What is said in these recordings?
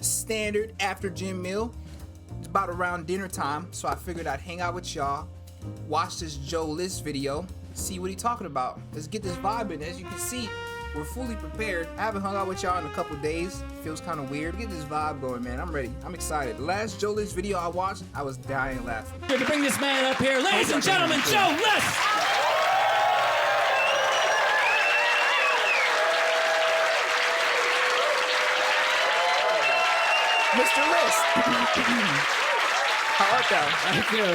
standard after gym meal. It's about around dinner time, so I figured I'd hang out with y'all, watch this Joe List video, see what he's talking about. Let's get this vibe in. As you can see, we're fully prepared. I haven't hung out with y'all in a couple days. Feels kind of weird. Get this vibe going, man. I'm ready. I'm excited. The last Joe List video I watched, I was dying laughing. Here to bring this man up here, ladies and gentlemen, Joe List! Mr. List. How art thou? Thank you.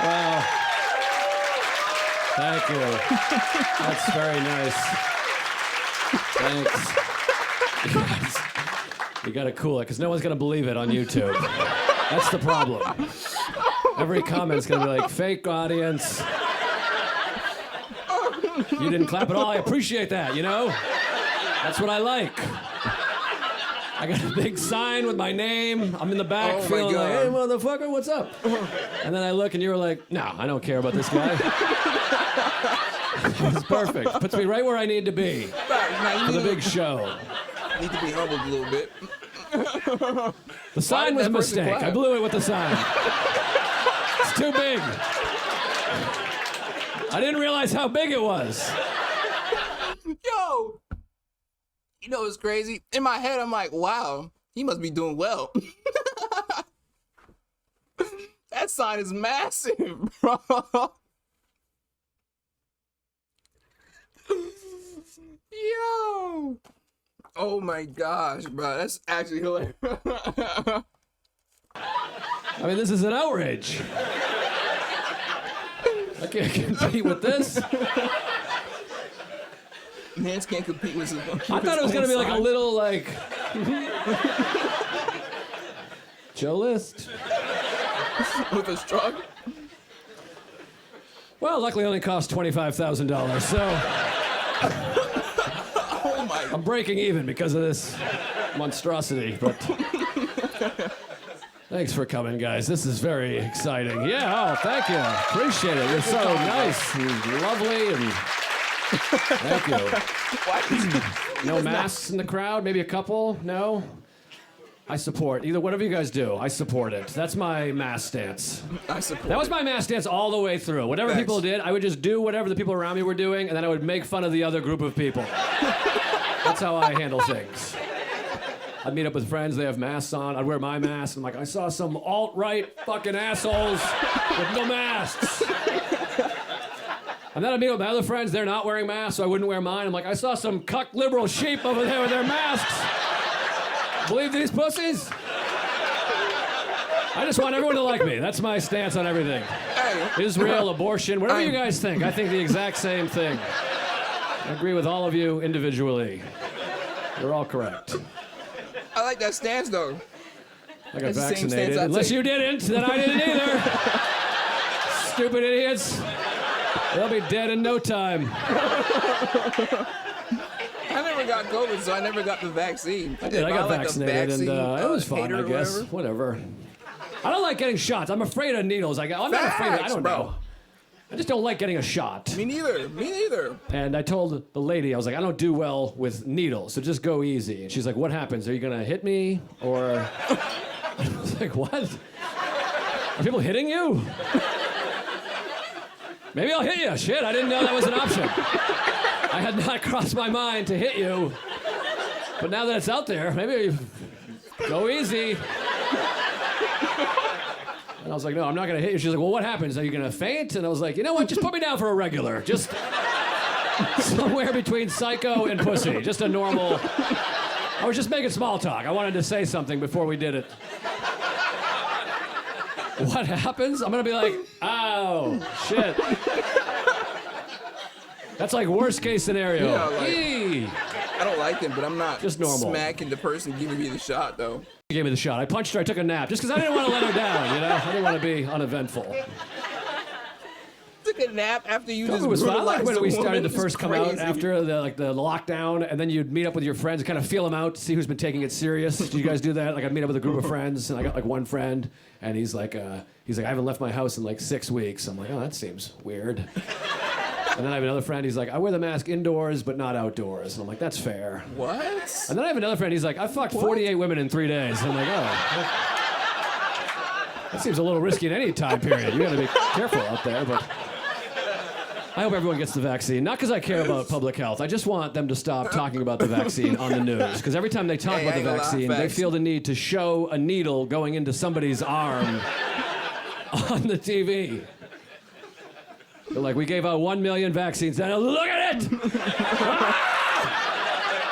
Wow. Thank you. That's very nice. Thanks. You gotta cool it, because no one's gonna believe it on YouTube. That's the problem. Every comment's gonna be like, fake audience. You didn't clap at all, I appreciate that, you know? That's what I like. I got a big sign with my name. I'm in the back feeling like, hey, motherfucker, what's up? And then I look and you were like, no, I don't care about this guy. It was perfect. Puts me right where I need to be for the big show. Need to be humbled a little bit. The sign was a mistake. I blew it with the sign. It's too big. I didn't realize how big it was. Yo! You know what's crazy? In my head, I'm like, wow, he must be doing well. That sign is massive, bro. Yo! Oh my gosh, bro. That's actually hilarious. I mean, this is an outrage. I can't compete with this. Mans can't compete with his own. I thought it was gonna be like a little like Joe List with a struggle. Well, luckily it only cost $25,000, so Oh my! I'm breaking even because of this monstrosity. But thanks for coming, guys. This is very exciting. Yeah, oh, thank you. Appreciate it. You're so nice and lovely and. Thank you. No masks in the crowd? Maybe a couple? No? I support. Either whatever you guys do, I support it. That's my mask stance. I support. That was my mask stance all the way through. Whatever Thanks. people did, I would just do whatever the people around me were doing, and then I would make fun of the other group of people. That's how I handle things. I'd meet up with friends, they have masks on, I'd wear my mask, and I'm like, I saw some alt-right fucking assholes with no masks. And then I'd meet up with my other friends, they're not wearing masks, so I wouldn't wear mine. I'm like, I saw some cuck liberal sheep over there with their masks. Believe these pussies? I just want everyone to like me. That's my stance on everything. Israel, abortion, whatever you guys think. I think the exact same thing. I agree with all of you individually. You're all correct. I like that stance though. I got That's the same vaccinated. stance I Unless take. you didn't, then I didn't either. Stupid idiots. They'll be dead in no time. I never got COVID, so I never got the vaccine. I got vaccinated, and it was fun, I guess. Whatever. I don't like getting shots. I'm afraid of needles. I'm not afraid of, I don't know. I just don't like getting a shot. Me neither. Me neither. And I told the lady, I was like, I don't do well with needles, so just go easy. And she's like, what happens? Are you gonna hit me? Or I was like, what? Are people hitting you? Maybe I'll hit you. Shit, I didn't know that was an option. I had not crossed my mind to hit you. But now that it's out there, maybe go easy. And I was like, no, I'm not gonna hit you. She's like, well, what happens? Are you gonna faint? And I was like, you know what? Just put me down for a regular. Just somewhere between psycho and pussy. Just a normal. I was just making small talk. I wanted to say something before we did it. What happens? I'm gonna be like, oh, shit. That's like worst case scenario. Yeah, like, Eee. I don't like them, but I'm not Just normal. smacking the person giving me the shot though. She gave me the shot. I punched her, I took a nap, just because I didn't want to let her down, you know? I didn't want to be uneventful. Took a nap after you It just was fun. I brutalized like when a we started to woman. first It's come out crazy. after the lockdown, and then you'd meet up with your friends and kind of feel them out, see who's been taking it serious. Did you guys do that? Like I'd meet up with a group of friends, and I got like one friend, and he's like, I haven't left my house in like 6 weeks. I'm like, oh, that seems weird. And then I have another friend, he's like, I wear the mask indoors, but not outdoors. And I'm like, that's fair. What? And then I have another friend, he's like, I fucked 48 women in 3 days. And I'm like, oh. That seems a little risky in any time period. You gotta be careful out there, but I hope everyone gets the vaccine. Not because I care about public health. I just want them to stop talking about the vaccine on the news. Because every time they talk about the vaccine, they feel the need to show a needle going into somebody's arm on the TV. They're like, we gave out 1 million vaccines. And look at it!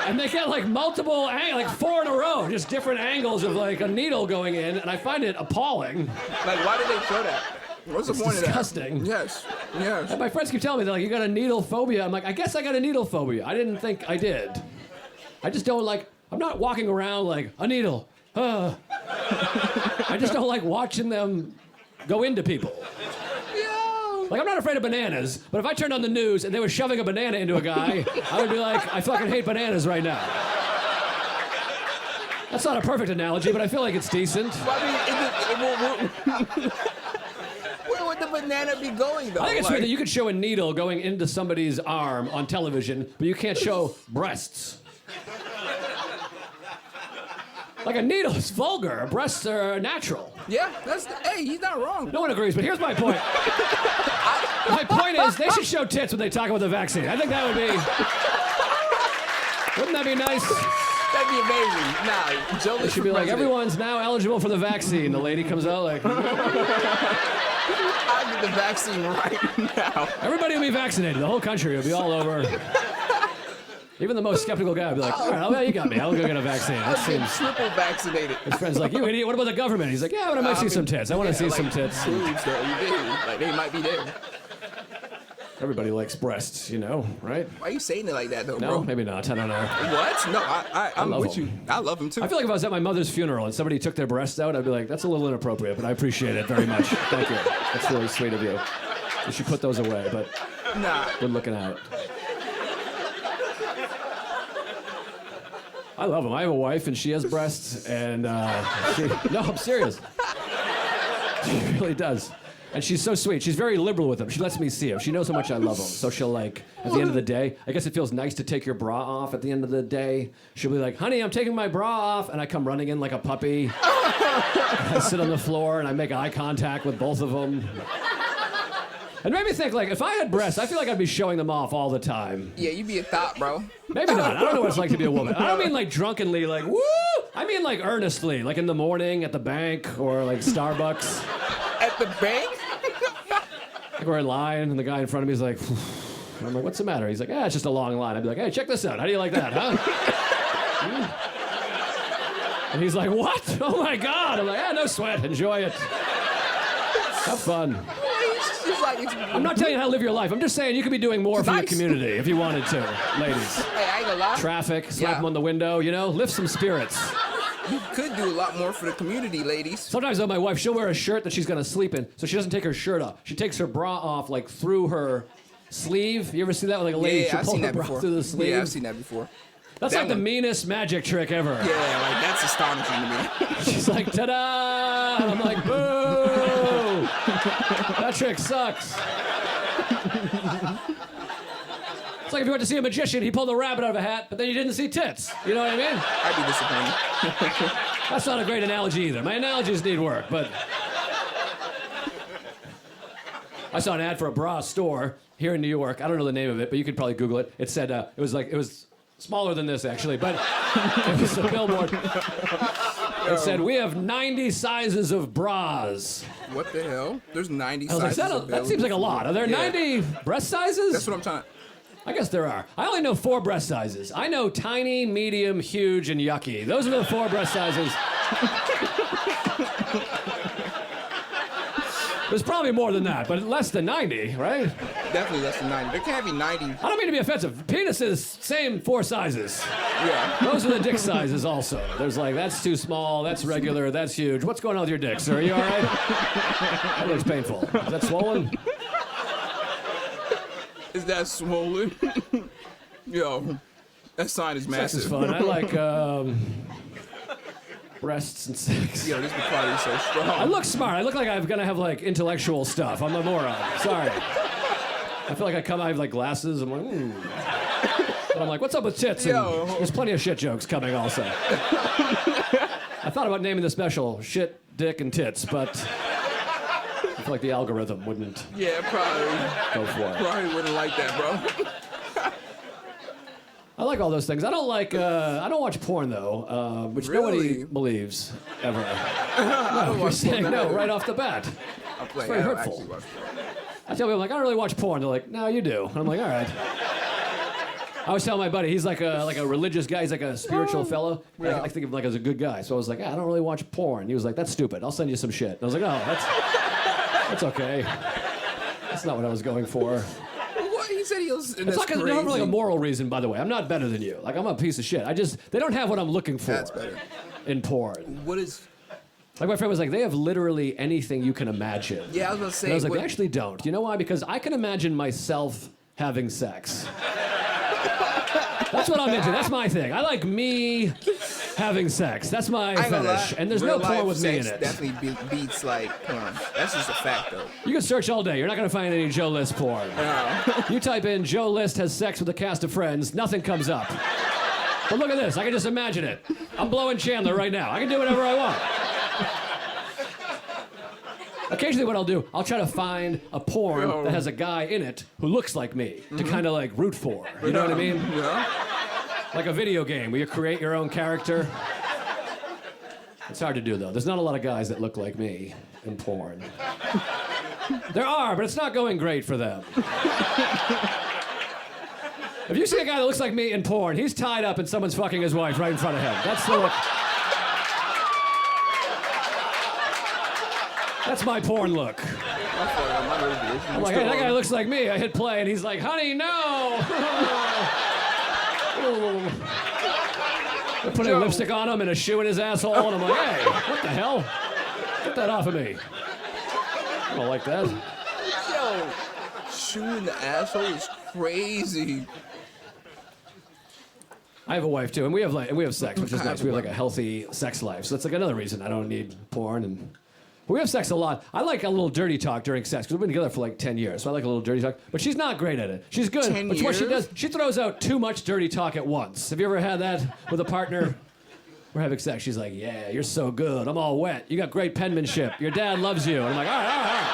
And they get like multiple, like 4 in a row, just different angles of like a needle going in, and I find it appalling. Like, why did they show that? What's the point disgusting. of that? Yes. And my friends keep telling me, they're like, you got a needle phobia. I'm like, I guess I got a needle phobia. I didn't think I did. I just don't like, I'm not walking around like, a needle. I just don't like watching them go into people. Like, I'm not afraid of bananas, but if I turned on the news and they were shoving a banana into a guy, I would be like, I fucking hate bananas right now. That's not a perfect analogy, but I feel like it's decent. Well, I mean, where would the banana be going, though? I think it's weird that you could show a needle going into somebody's arm on television, but you can't show breasts. Like, a needle is vulgar. Breasts are natural. Yeah, hey, he's not wrong. No one agrees, but here's my point. My point is, they should show tits when they talk about the vaccine. I think that would be... Wouldn't that be nice? That'd be amazing. Nah, Joe It should be like, everyone's now eligible for the vaccine. The lady comes out like... I'll get the vaccine right now. Everybody will be vaccinated. The whole country will be all over. Even the most skeptical guy would be like, all right, well, you got me. I'll go get a vaccine. That seems... triple vaccinated. His friend's like, you idiot, what about the government? He's like, yeah, but I might see some tits. I want to see some tits. Proves that you do. Like, they might be there. Everybody likes breasts, you know, right? Why are you saying it like that, though, No, bro? maybe not. I don't know. What? No, I'm love with them. you. I love him, too. I feel like if I was at my mother's funeral and somebody took their breasts out, I'd be like, that's a little inappropriate, but I appreciate it very much. Thank you. That's really sweet of you. You should put those away, but Nah. good looking out. I love them. I have a wife, and she has breasts, and no, I'm serious. She really does. And she's so sweet. She's very liberal with them. She lets me see them. She knows how much I love them. So she'll like, at the end of the day, I guess it feels nice to take your bra off at the end of the day. She'll be like, honey, I'm taking my bra off. And I come running in like a puppy. I sit on the floor, and I make eye contact with both of them. It made me think, like, if I had breasts, I feel like I'd be showing them off all the time. Yeah, you'd be a thought, bro. Maybe not. I don't know what it's like to be a woman. I don't mean like drunkenly, like, woo! I mean like earnestly, like in the morning at the bank or like Starbucks. At the bank? Like we're in line and the guy in front of me is like, and I'm like, what's the matter? He's like, it's just a long line. I'd be like, hey, check this out. How do you like that, huh? And he's like, what? Oh my God. I'm like, no sweat. Enjoy it. Have fun. I'm not telling you how to live your life. I'm just saying you could be doing more for your community if you wanted to, ladies. Hey, I ain't gonna lie. Traffic, slap them on the window, you know, lift some spirits. You could do a lot more for the community, ladies. Sometimes, though, my wife, she'll wear a shirt that she's gonna sleep in, so she doesn't take her shirt off. She takes her bra off, like, through her sleeve. You ever see that with, like, a lady? She'll pull her bra through the sleeve. Yeah, I've seen that before. That's like the meanest magic trick ever. Yeah, like, that's astonishing to me. She's like, ta-da! And I'm like, boo! That trick sucks. It's like if you went to see a magician, he pulled a rabbit out of a hat, but then you didn't see tits. You know what I mean? I'd be disappointed. That's not a great analogy either. My analogies need work, but... I saw an ad for a bra store here in New York. I don't know the name of it, but you could probably Google it. It said, it was smaller than this, actually, but it was a billboard. It said, we have 90 sizes of bras. What the hell? There's 90 I was sizes. like, that seems like a lot. Are there 90 breast sizes? That's what I'm trying to... I guess there are. I only know 4 breast sizes. I know tiny, medium, huge, and yucky. Those are the 4 breast sizes. There's probably more than that, but less than 90, right? Definitely less than 90. There can't be 90. I don't mean to be offensive. Penises, same 4 sizes. Yeah. Those are the dick sizes also. There's like, that's too small, that's regular, that's huge. What's going on with your dick, sir? Are you all right? That looks painful. Is that swollen? Is that swollen? Yo, that sign is massive. Sex is fun. I like breasts and sex. Yo, this Bacardi is so strong. I look smart. I look like I'm gonna have like intellectual stuff. I'm a moron. Sorry. I feel like I have like glasses. I'm like, And I'm like, what's up with tits? And there's plenty of shit jokes coming also. I thought about naming the special Shit, Dick, and Tits, but I feel like the algorithm wouldn't probably go for it. Probably wouldn't like that, bro. I like all those things. I don't watch porn though, which nobody believes ever. No, you're saying no right off the bat. It's very hurtful. I tell people, like, I don't really watch porn. They're like, no, you do. And I'm like, all right. I was telling my buddy, he's like a religious guy. He's like a spiritual fellow. I think of him like as a good guy. So I was like, I don't really watch porn. He was like, that's stupid. I'll send you some shit. And I was like, oh, that's okay. That's not what I was going for. What? He said he was. It's not really a moral reason, by the way. I'm not better than you. Like, I'm a piece of shit. They don't have what I'm looking for. That's better. In porn. What is? Like my friend was like, they have literally anything you can imagine. Yeah, I was gonna say. And I was like, they actually don't. You know why? Because I can imagine myself having sex. That's what I'm into. That's my thing. I like me having sex. That's my fetish. And there's no porn with me in it. Definitely beats like porn. That's just a fact, though. You can search all day. You're not going to find any Joe List porn. No. You type in Joe List has sex with a cast of friends, nothing comes up. But look at this. I can just imagine it. I'm blowing Chandler right now. I can do whatever I want. Occasionally what I'll do, I'll try to find a porn that has a guy in it who looks like me to kind of like root for. You know what I mean? Yeah. Like a video game where you create your own character. It's hard to do though. There's not a lot of guys that look like me in porn. There are, but it's not going great for them. If you see a guy that looks like me in porn, he's tied up and someone's fucking his wife right in front of him. That's the look. That's my porn look. I'm like, hey, that guy looks like me. I hit play and he's like, honey, no. They're putting lipstick on him and a shoe in his asshole, and I'm like, hey, what the hell? Get that off of me. I don't like that. Yo, shoe in the asshole is crazy. I have a wife too, and we have sex, which is nice. We have like a healthy sex life, so that's like another reason I don't need porn. But we have sex a lot. I like a little dirty talk during sex, because we've been together for like 10 years, so I like a little dirty talk. But she's not great at it. She's good, 10 but years? what she does, she throws out too much dirty talk at once. Have you ever had that with a partner? We're having sex. She's like, yeah, you're so good. I'm all wet. You got great penmanship. Your dad loves you. And I'm like, all right.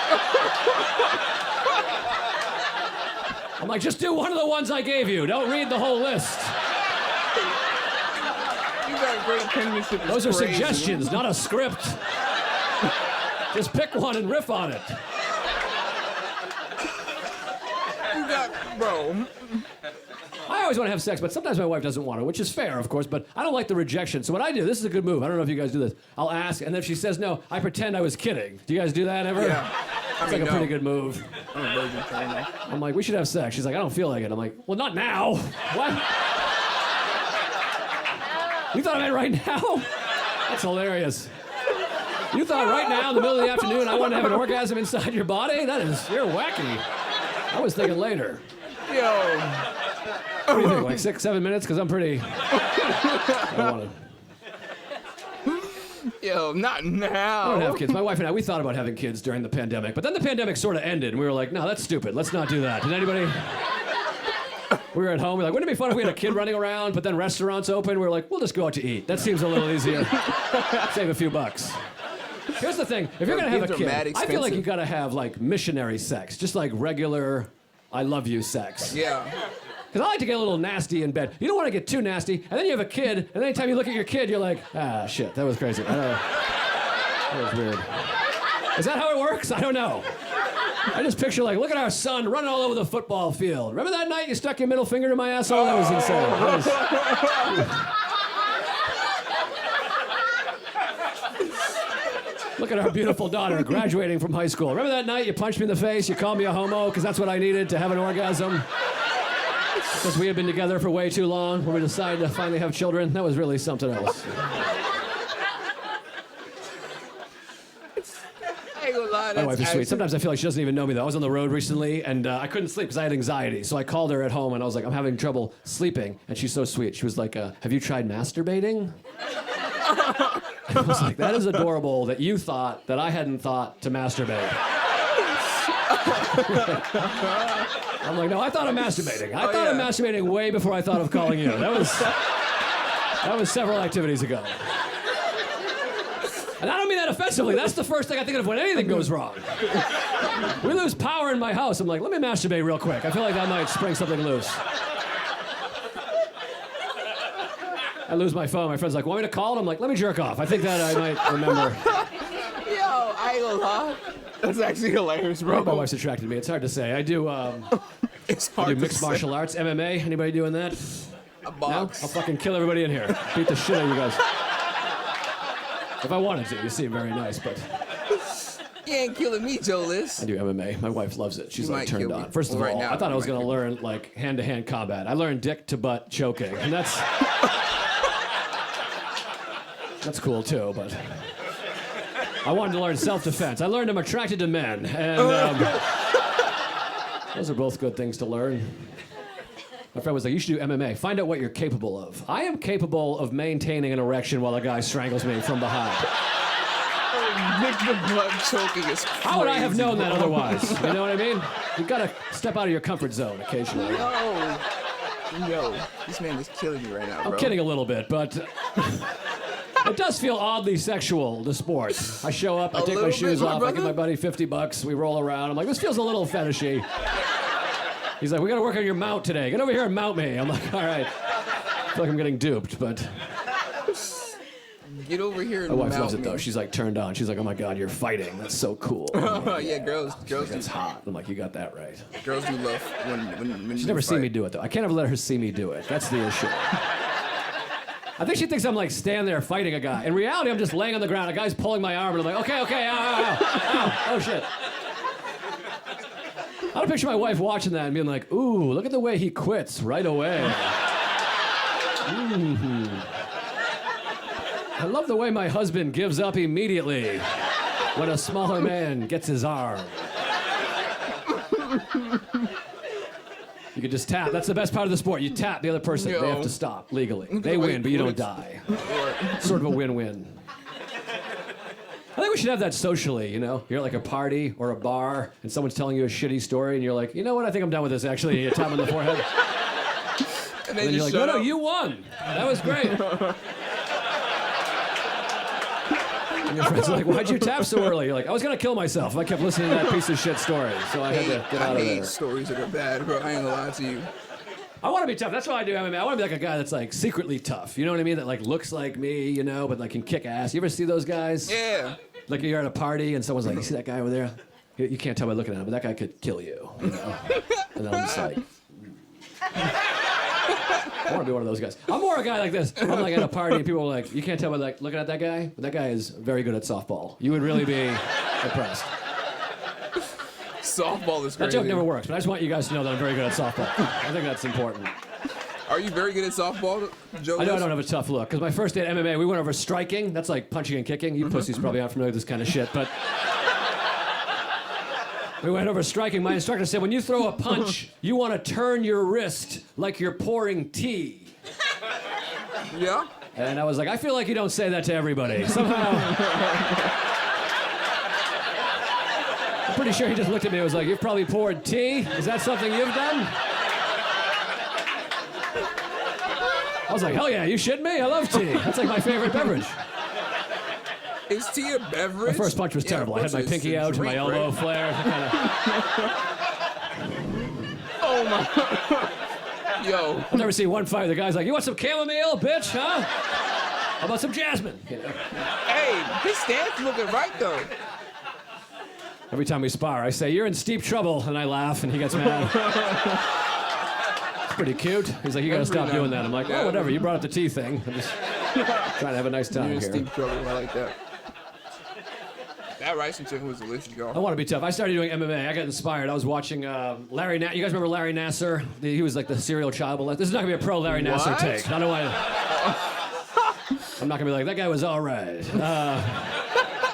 I'm like, just do one of the ones I gave you. Don't read the whole list. You got great penmanship. Those are suggestions, not a script. Just pick one and riff on it. You got, bro. I always want to have sex, but sometimes my wife doesn't want to, which is fair, of course, but I don't like the rejection. So what I do, this is a good move. I don't know if you guys do this. I'll ask, and then if she says no, I pretend I was kidding. Do you guys do that ever? Yeah. It's like a pretty good move. I'm a virgin kind of. I'm like, we should have sex. She's like, I don't feel like it. I'm like, well, not now. What? You thought I meant right now? That's hilarious. You thought right now, in the middle of the afternoon, I want to have an orgasm inside your body? You're wacky. I was thinking later. Yo. What do you think, like 6, 7 minutes? Because I'm pretty... I don't want to... Yo, not now. I don't have kids. My wife and I, we thought about having kids during the pandemic, but then the pandemic sort of ended, and we were like, no, that's stupid. Let's not do that. Did anybody... We were at home. We were like, wouldn't it be fun if we had a kid running around, but then restaurants open? We were like, we'll just go out to eat. That seems a little easier. Save a few bucks. Here's the thing. If you're going to have a kid, I feel like you got to have, like, missionary sex. Just, like, regular I love you sex. Yeah. Because I like to get a little nasty in bed. You don't want to get too nasty, and then you have a kid, and anytime you look at your kid, you're like, ah, shit, that was crazy. That was weird. Is that how it works? I don't know. I just picture, like, look at our son running all over the football field. Remember that night you stuck your middle finger in my asshole? That was insane. Look at our beautiful daughter graduating from high school. Remember that night you punched me in the face, you called me a homo because that's what I needed to have an orgasm? Because we had been together for way too long when we decided to finally have children. That was really something else. My wife is sweet. Sometimes I feel like she doesn't even know me, though. I was on the road recently, and I couldn't sleep because I had anxiety. So I called her at home, and I was like, I'm having trouble sleeping. And she's so sweet. She was like, have you tried masturbating? I was like, that is adorable that you thought that I hadn't thought to masturbate. I'm like, no, I thought of masturbating. I thought of yeah. masturbating way before I thought of calling you. That was several activities ago. And I don't mean that offensively. That's the first thing I think of when anything goes wrong. We lose power in my house. I'm like, let me masturbate real quick. I feel like that might spring something loose. I lose my phone. My friend's like, want me to call? And I'm like, let me jerk off. I think that I might remember. Yo, I ain't gonna lie. That's actually hilarious, bro. My wife's attracted to me. It's hard to say. I do It's hard I do to mixed say. martial arts, MMA. Anybody doing that? A No? box. I'll fucking kill everybody in here. Beat the shit out of you guys. If I wanted to. You seem very nice, but You ain't killing me, Joe Liz. I do MMA. My wife loves it. She's You like might turned kill on. me. First of Right all, now, I thought I you was might going to kill learn like hand-to-hand combat. I learned dick-to-butt choking, and that's cool too, but I wanted to learn self-defense. I learned I'm attracted to men, and those are both good things to learn. My friend was like, you should do MMA. Find out what you're capable of. I am capable of maintaining an erection while a guy strangles me from behind. Nick the butt choking is crazy. How would I have known that bro. otherwise? You know what I mean? You gotta step out of your comfort zone occasionally. Yo, this man is killing me right now, bro. I'm kidding a little bit, but it does feel oddly sexual, the sport. I show up, I take my little shoes bit, my off, I give brother? my buddy $50, we roll around. I'm like, this feels a little fetishy. He's like, we gotta work on your mount today. Get over here and mount me. I'm like, all right. I feel like I'm getting duped, but Get over here and my wife mount loves it me. though. She's like turned on. She's like, oh my God, you're fighting. That's so cool. Yeah, girls That's do hot. I'm like, you got that right. girls do love when She's you never seen fight. me do it though. I can't ever let her see me do it. That's the issue. I think she thinks I'm like standing there fighting a guy. In reality, I'm just laying on the ground. A guy's pulling my arm, and I'm like, okay, ow, ow, ow, oh shit. I don't picture my wife watching that and being like, ooh, look at the way he quits right away. I love the way my husband gives up immediately when a smaller man gets his arm. You can just tap. That's the best part of the sport. You tap the other person. Yo. They have to stop legally. They win, but you don't die. Sort of a win-win. I think we should have that socially, you know? You're at like a party or a bar, and someone's telling you a shitty story, and you're like, you know what? I think I'm done with this, actually. And you tap on the forehead. And And then you're like, no, you won. That was great. And your friends are like, why'd you tap so early? You're like, I was going to kill myself if I kept listening to that piece of shit story. So I had to get out I of hate there. stories that are bad, bro. I ain't gonna lie to you. I want to be tough. That's why I do MMA. I want to be like a guy that's like secretly tough. You know what I mean? That like looks like me, you know, but like can kick ass. You ever see those guys? Yeah. Like you're at a party and someone's like, you see that guy over there? You can't tell by looking at him, but that guy could kill you. You know? And then I'm just like, I want to be one of those guys. I'm more a guy like this. I'm like at a party and people are like, you can't tell by like looking at that guy, but that guy is very good at softball. You would really be impressed. Softball is That crazy. joke never works, but I just want you guys to know that I'm very good at softball. I think that's important. Are you very good at softball, Joe? I know I Liz? don't have a tough look, because my first day at MMA, we went over striking. That's like punching and kicking. You pussies probably aren't familiar with this kind of shit, but we went over striking. My instructor said, when you throw a punch, you want to turn your wrist like you're pouring tea. Yeah. And I was like, I feel like you don't say that to everybody. Somehow. I'm pretty sure he just looked at me and was like, you've probably poured tea? Is that something you've done? I was like, hell yeah, you shitting me? I love tea. That's like my favorite beverage. Is tea a beverage? My first punch was terrible. I had my pinky out and my elbow flared. Oh my. Yo. I've never seen one fight. The guy's like, you want some chamomile, bitch, huh? How about some jasmine? You know? Hey, his stance looking right though. Every time we spar, I say, you're in steep trouble, and I laugh, and he gets mad. It's pretty cute. He's like, you gotta stop doing that. I'm like, oh, whatever, you brought up the tea thing. I'm just trying to have a nice time You're in here. steep trouble. I like that. That rice and chicken was delicious, I y'all. want to be tough. I started doing MMA. I got inspired. I was watching Larry Nassar. You guys remember Larry Nassar? He was like the serial child molester. This is not going to be a pro Larry Nassar What? take. I don't know why. I'm not going to be like, that guy was all right.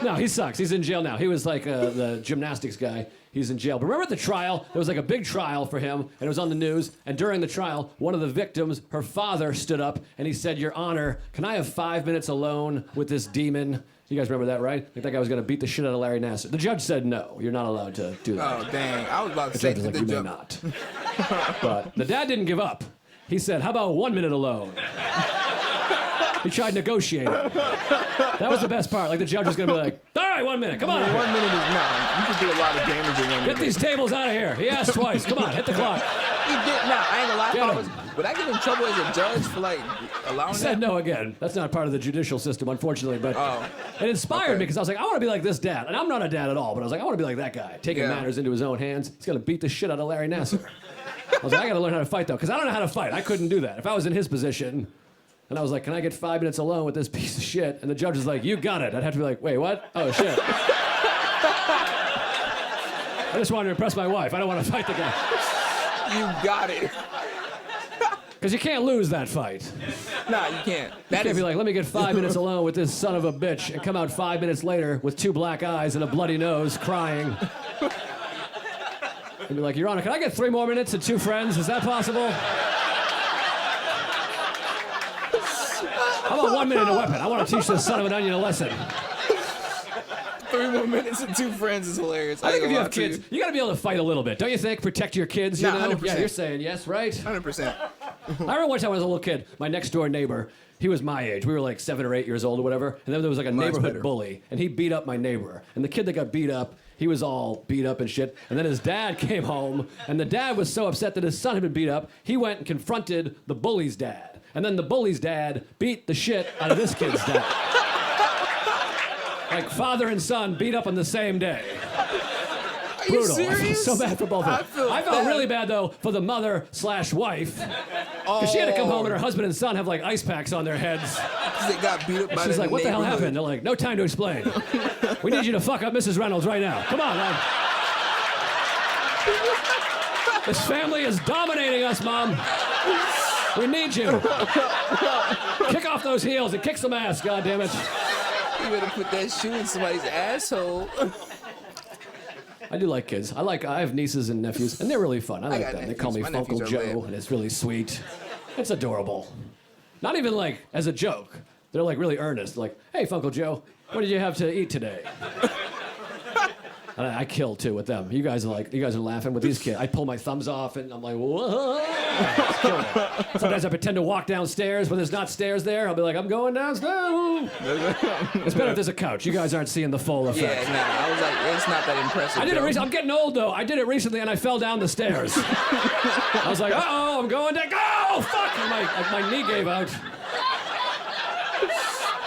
No, he sucks. He's in jail now. He was like the gymnastics guy. He's in jail. But remember at the trial, there was like a big trial for him, and it was on the news. And during the trial, one of the victims, her father, stood up and he said, "Your Honor, can I have 5 minutes alone with this demon?" You guys remember that, right? Like that guy was going to beat the shit out of Larry Nassar. The judge said, "No, you're not allowed to do that." Oh, dang. I was about to The say judge was to like, the "You may judge. not." But the dad didn't give up. He said, "How about 1 minute alone?" He tried negotiating. That was the best part. Like the judge was going to be like, "All right, 1 minute. Come on." 1 minute is not. You can do a lot of damage in 1 minute. Get these tables out of here. He asked twice. Come on, hit the clock. He did. Nah, I ain't gonna lie. Get I him. was, would I get in trouble as a judge for like allowing He said that? no again. That's not part of the judicial system, unfortunately. But it inspired me because I was like, I want to be like this dad. And I'm not a dad at all, but I was like, I want to be like that guy. Taking matters into his own hands. He's going to beat the shit out of Larry Nassar. I was like, I got to learn how to fight, though, because I don't know how to fight. I couldn't do that. If I was in his position, and I was like, can I get 5 minutes alone with this piece of shit? And the judge was like, you got it. I'd have to be like, wait, what? Oh, shit. I just wanted to impress my wife. I don't want to fight the guy. You got it. Because you can't lose that fight. Nah, you can't. You can't be like, let me get 5 minutes alone with this son of a bitch and come out 5 minutes later with 2 black eyes and a bloody nose crying. And be like, Your Honor, can I get 3 more minutes and 2 friends? Is that possible? How about 1 minute and a weapon? I want to teach this son of an onion a lesson. 3 more minutes and 2 friends is hilarious. I think if ain't you gonna have lie to kids, you got to be able to fight a little bit, don't you think? Protect your kids, you Nah, know? 100%. Yeah, you're saying yes, right? 100%. I remember one time when I was a little kid, my next door neighbor, he was my age. We were like 7 or 8 years old or whatever. And then there was like a Mine's neighborhood better. bully, and he beat up my neighbor. And the kid that got beat up, he was all beat up and shit. And then his dad came home, and the dad was so upset that his son had been beat up, he went and confronted the bully's dad. And then the bully's dad beat the shit out of this kid's dad. Like father and son beat up on the same day. Are you Brutal. I feel serious? so bad for both of them. I felt really bad though for the mother/wife. Because she had to come home and her husband and son have like ice packs on their heads. They got beat up by She's the like, what the hell neighborhood. happened? They're like, no time to explain. We need you to fuck up Mrs. Reynolds right now. Come on, man. This family is dominating us, Mom. We need you. Kick off those heels and kick some ass, goddammit. You better put that shoe in somebody's asshole. I do like kids. I have nieces and nephews, and they're really fun. I like got them. They nephews. call me My Funkle nephews are Joe, lit. and it's really sweet. It's adorable. Not even like as a joke. They're like really earnest. Like, hey, Funkle Joe, what did you have to eat today? And I kill too with them. You guys are laughing with these kids. I pull my thumbs off and I'm like, whoa. It's killing it. Sometimes I pretend to walk downstairs when there's not stairs there. I'll be like, I'm going downstairs. It's better if there's a couch. You guys aren't seeing the full effect. Yeah, nah. I was like, it's not that impressive. I did it Joe. recently. I'm getting old though. I did it recently and I fell down the stairs. I was like, uh-oh, I'm going down. Oh, fuck! And my knee gave out.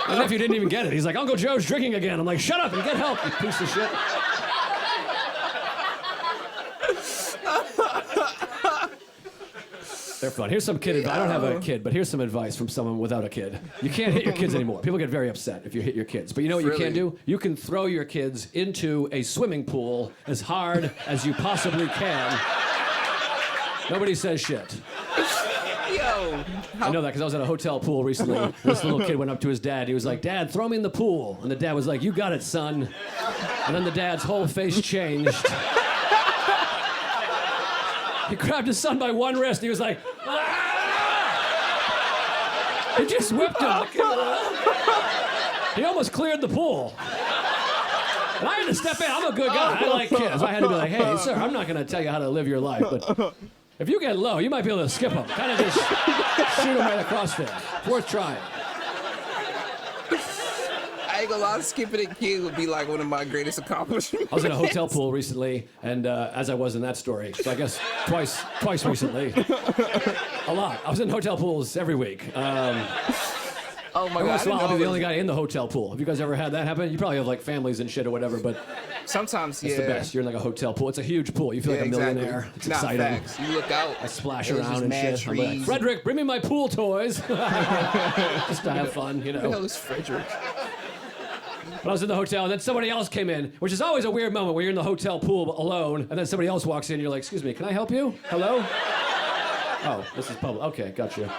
My nephew didn't even get it. He's like, Uncle Joe's drinking again. I'm like, shut up and get help, you piece of shit. They're fun. Here's some kid advice. I don't have a kid, but here's some advice from someone without a kid. You can't hit your kids anymore. People get very upset if you hit your kids. But you know what you can do? You can throw your kids into a swimming pool as hard as you possibly can. Nobody says shit. Yo. I know that because I was at a hotel pool recently. This little kid went up to his dad. He was like, Dad, throw me in the pool. And the dad was like, you got it, son. And then the dad's whole face changed. He grabbed his son by one wrist. He was like, ah! He just whipped him. He almost cleared the pool. And I had to step in. I'm a good guy. I like kids. I had to be like, hey, sir, I'm not going to tell you how to live your life, but if you get low, you might be able to skip them. Kind of just shoot them right across there. It's worth trying. I ain't gonna lie, skipping a kid would be like one of my greatest accomplishments. I was in a hotel pool recently, and as I was in that story, so I guess twice recently. A lot. I was in hotel pools every week. Oh my Every god! once in a while, I'll be I the didn't only know guy in the hotel pool. Have you guys ever had that happen? You probably have like families and shit or whatever, but sometimes, it's yeah. the best. You're in like a hotel pool. It's a huge pool. You feel like a millionaire. Exactly. It's Nah, exciting. facts. You look out. I splash There's around just and mad shit. I'm like, trees. Frederick, bring me my pool toys. Just to have fun, you Who the know. hell is Frederick? But I was in the hotel, and then somebody else came in, which is always a weird moment where you're in the hotel pool alone, and then somebody else walks in, and you're like, excuse me, can I help you? Hello? Oh, this is public. Okay, got you.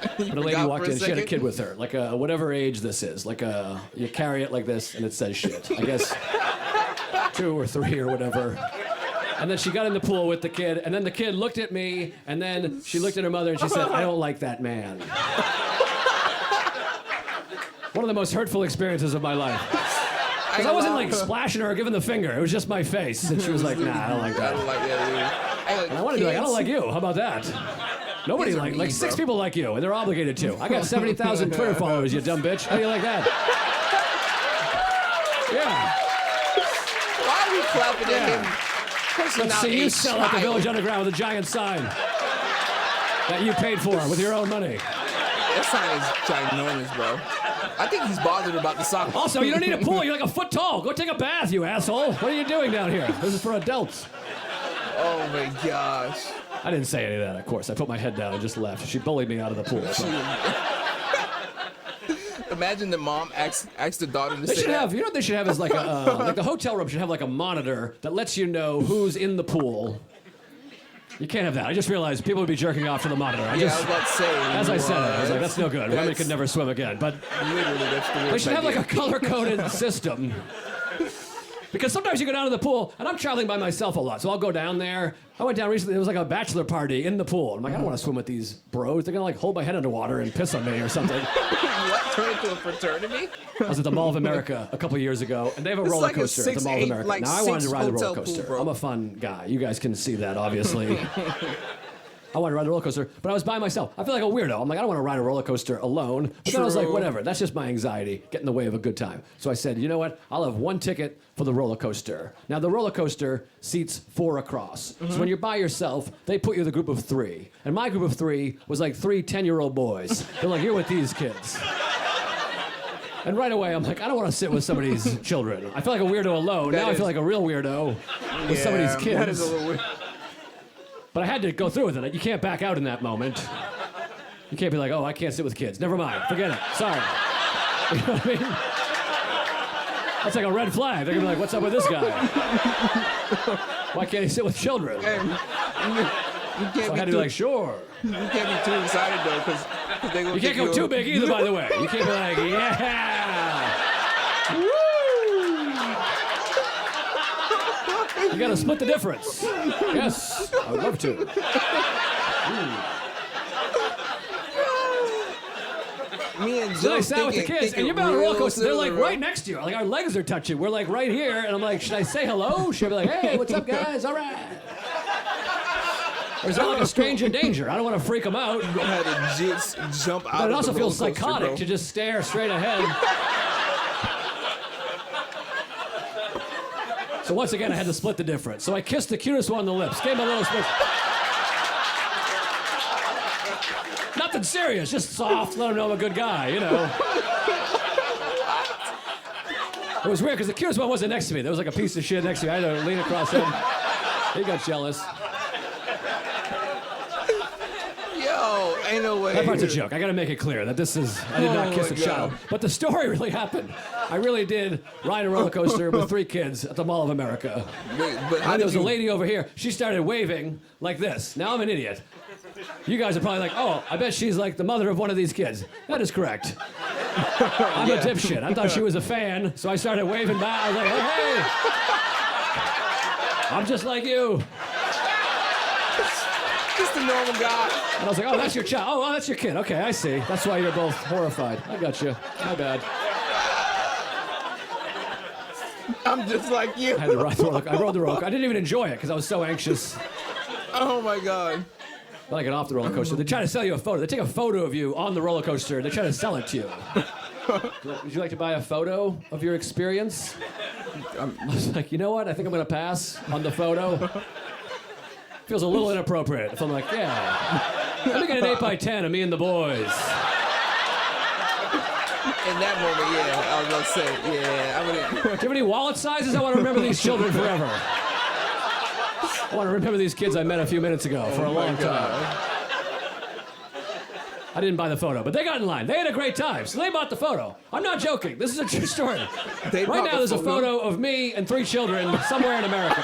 But a lady walked in, she had a kid with her, like a whatever age this is, like a, you carry it like this and it says shit. I guess 2 or 3 or whatever. And then she got in the pool with the kid, and then the kid looked at me, and then she looked at her mother and she said, I don't like that man. One of the most hurtful experiences of my life. Because I wasn't like splashing her or giving the finger, it was just my face. And she was like, nah, I don't like that. I don't like that either. And I wanted to be like, I don't like you, how about that? Nobody like 6 people like you, and they're obligated to. I got 70,000 Twitter followers, you dumb bitch. How do you like that? Yeah. Why are we clapping at him? Let's see you sell at the Village Underground with a giant sign that you paid for with your own money. That sign is ginormous, bro. I think he's bothered about the sign. Also, you don't need a pool. You're like a foot tall. Go take a bath, you asshole. What are you doing down here? This is for adults. Oh, my gosh. I didn't say any of that, of course. I put my head down and just left. She bullied me out of the pool. So. Imagine the mom asks the daughter to say you know what they should have is like a, like the hotel room should have like a monitor that lets you know who's in the pool. You can't have that. I just realized people would be jerking off to the monitor. I was about to say. As I said it, I was like, that's no good. Women could never swim again. But literally, that's the they should have like a color-coded system. Because sometimes you go down to the pool, and I'm traveling by myself a lot, so I'll go down there. I went down recently, there was like a bachelor party in the pool. I'm like, I don't want to swim with these bros. They're gonna like hold my head underwater and piss on me or something. What? Turn into a fraternity? I was at the Mall of America a couple years ago, and they have a roller coaster at the Mall of America. Like now, I wanted to ride the roller coaster. Pool, I'm a fun guy. You guys can see that, obviously. I wanted to ride the roller coaster, but I was by myself. I feel like a weirdo. I'm like, I don't want to ride a roller coaster alone. But then I was like, whatever. That's just my anxiety. Get in the way of a good time. So I said, you know what? I'll have 1 ticket for the roller coaster. Now, the roller coaster seats 4 across. So when you're by yourself, they put you in the group of 3. And my group of 3 was like 3 10-year-old boys. They're like, you're with these kids. And right away, I'm like, I don't want to sit with somebody's children. I feel like a weirdo alone. Now I feel like a real weirdo with somebody's kids. That is a little weird. But I had to go through with it. You can't back out in that moment. You can't be like, oh, I can't sit with kids. Never mind. Forget it. Sorry. You know what I mean? That's like a red flag. They're going to be like, what's up with this guy? Why can't he sit with children? Hey, So I had to be like, sure. You can't be too excited, though, because they're going to You can't go too big either, by the way. You can't be like, yeah. Woo! You got to split the difference. Yes, I would love to. Me and Joe So I sat with the kids, and you're on a roller coaster. They're like bro. right next to you. Like our legs are touching. We're like right here, and I'm like, should I say hello? Should I be like, hey, what's up, guys? All right. Or is that like a stranger danger? I don't want to freak them out. You had to just jump out. But it also of the feels roller coaster, psychotic bro. to just stare straight ahead. So once again, I had to split the difference. So I kissed the cutest one on the lips. Gave him a little split. Nothing serious, just soft. Let him know I'm a good guy, you know. It was weird because the cutest one wasn't next to me. There was like a piece of shit next to me. I had to lean across him. He got jealous. Yo, ain't no way. That part's a joke. I gotta make it clear that this is, I did not kiss a child. But the story really happened. I really did ride a roller coaster with 3 kids at the Mall of America. Wait, but And there was a lady over here. She started waving like this. Now I'm an idiot. You guys are probably like, oh, I bet she's like the mother of one of these kids. That is correct. I'm a dipshit. I thought she was a fan, so I started waving back. I was like, hey, I'm just like you. Just a normal guy. And I was like, oh, that's your child. Oh, well, that's your kid. Okay, I see. That's why you're both horrified. I got you. My bad. I'm just like you. I had to ride the roller. I rode the roller. I didn't even enjoy it because I was so anxious. Oh my God. When I get off the roller coaster, they try to sell you a photo. They take a photo of you on the roller coaster. They try to sell it to you. Would you like to buy a photo of your experience? I was like, you know what? I think I'm going to pass on the photo. Feels a little inappropriate if I'm like, yeah. Let me get an 8x10 of me and the boys. In that moment, yeah, I was gonna say, yeah, I would. Do you have any wallet sizes? I want to remember these children forever. I want to remember these kids I met a few minutes ago for a long time. I didn't buy the photo, but they got in line. They had a great time, so they bought the photo. I'm not joking. This is a true story. Right now, there's a photo of me and 3 children somewhere in America.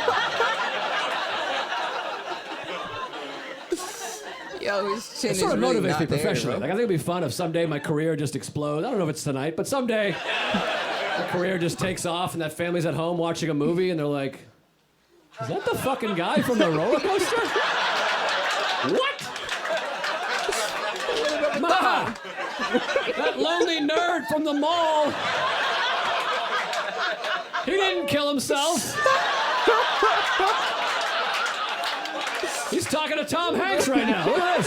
Yo, his chin It sort of is really motivates not me there, professionally. bro. Like, I think it'd be fun if someday my career just explodes. I don't know if it's tonight, but someday my career just takes off and that family's at home watching a movie and they're like, is that the fucking guy from the roller coaster? What? Ma! That lonely nerd from the mall. He didn't kill himself. He's talking to Tom Hanks right now. Look at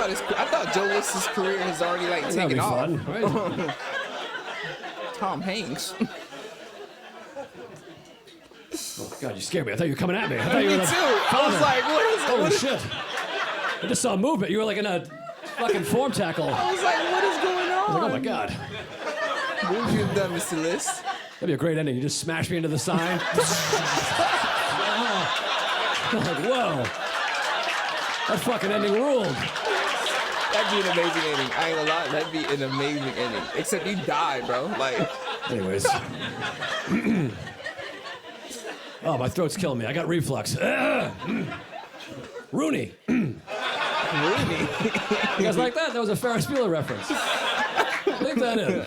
this. I thought Joe List's career has already like That'd taken be off. fun, right? Tom Hanks. Oh, God, you scared me. I thought you were coming at me. I thought you Me were too. like, I was like, what is it? holy What is- shit. I just saw movement. You were like in a fucking form tackle. I was like, what is going on? I was like, oh my God. What have you done, Mr. List? That'd be a great ending. You just smash me into the sign. I'm like, whoa. That fucking ending ruled. That'd be an amazing ending. I ain't gonna lie, that'd be an amazing ending. Except you die, bro. Like, Anyways. Oh, my throat's killing me. I got reflux. Rooney. Rooney. You guys like that? That was a Ferris Bueller reference. Leave that in.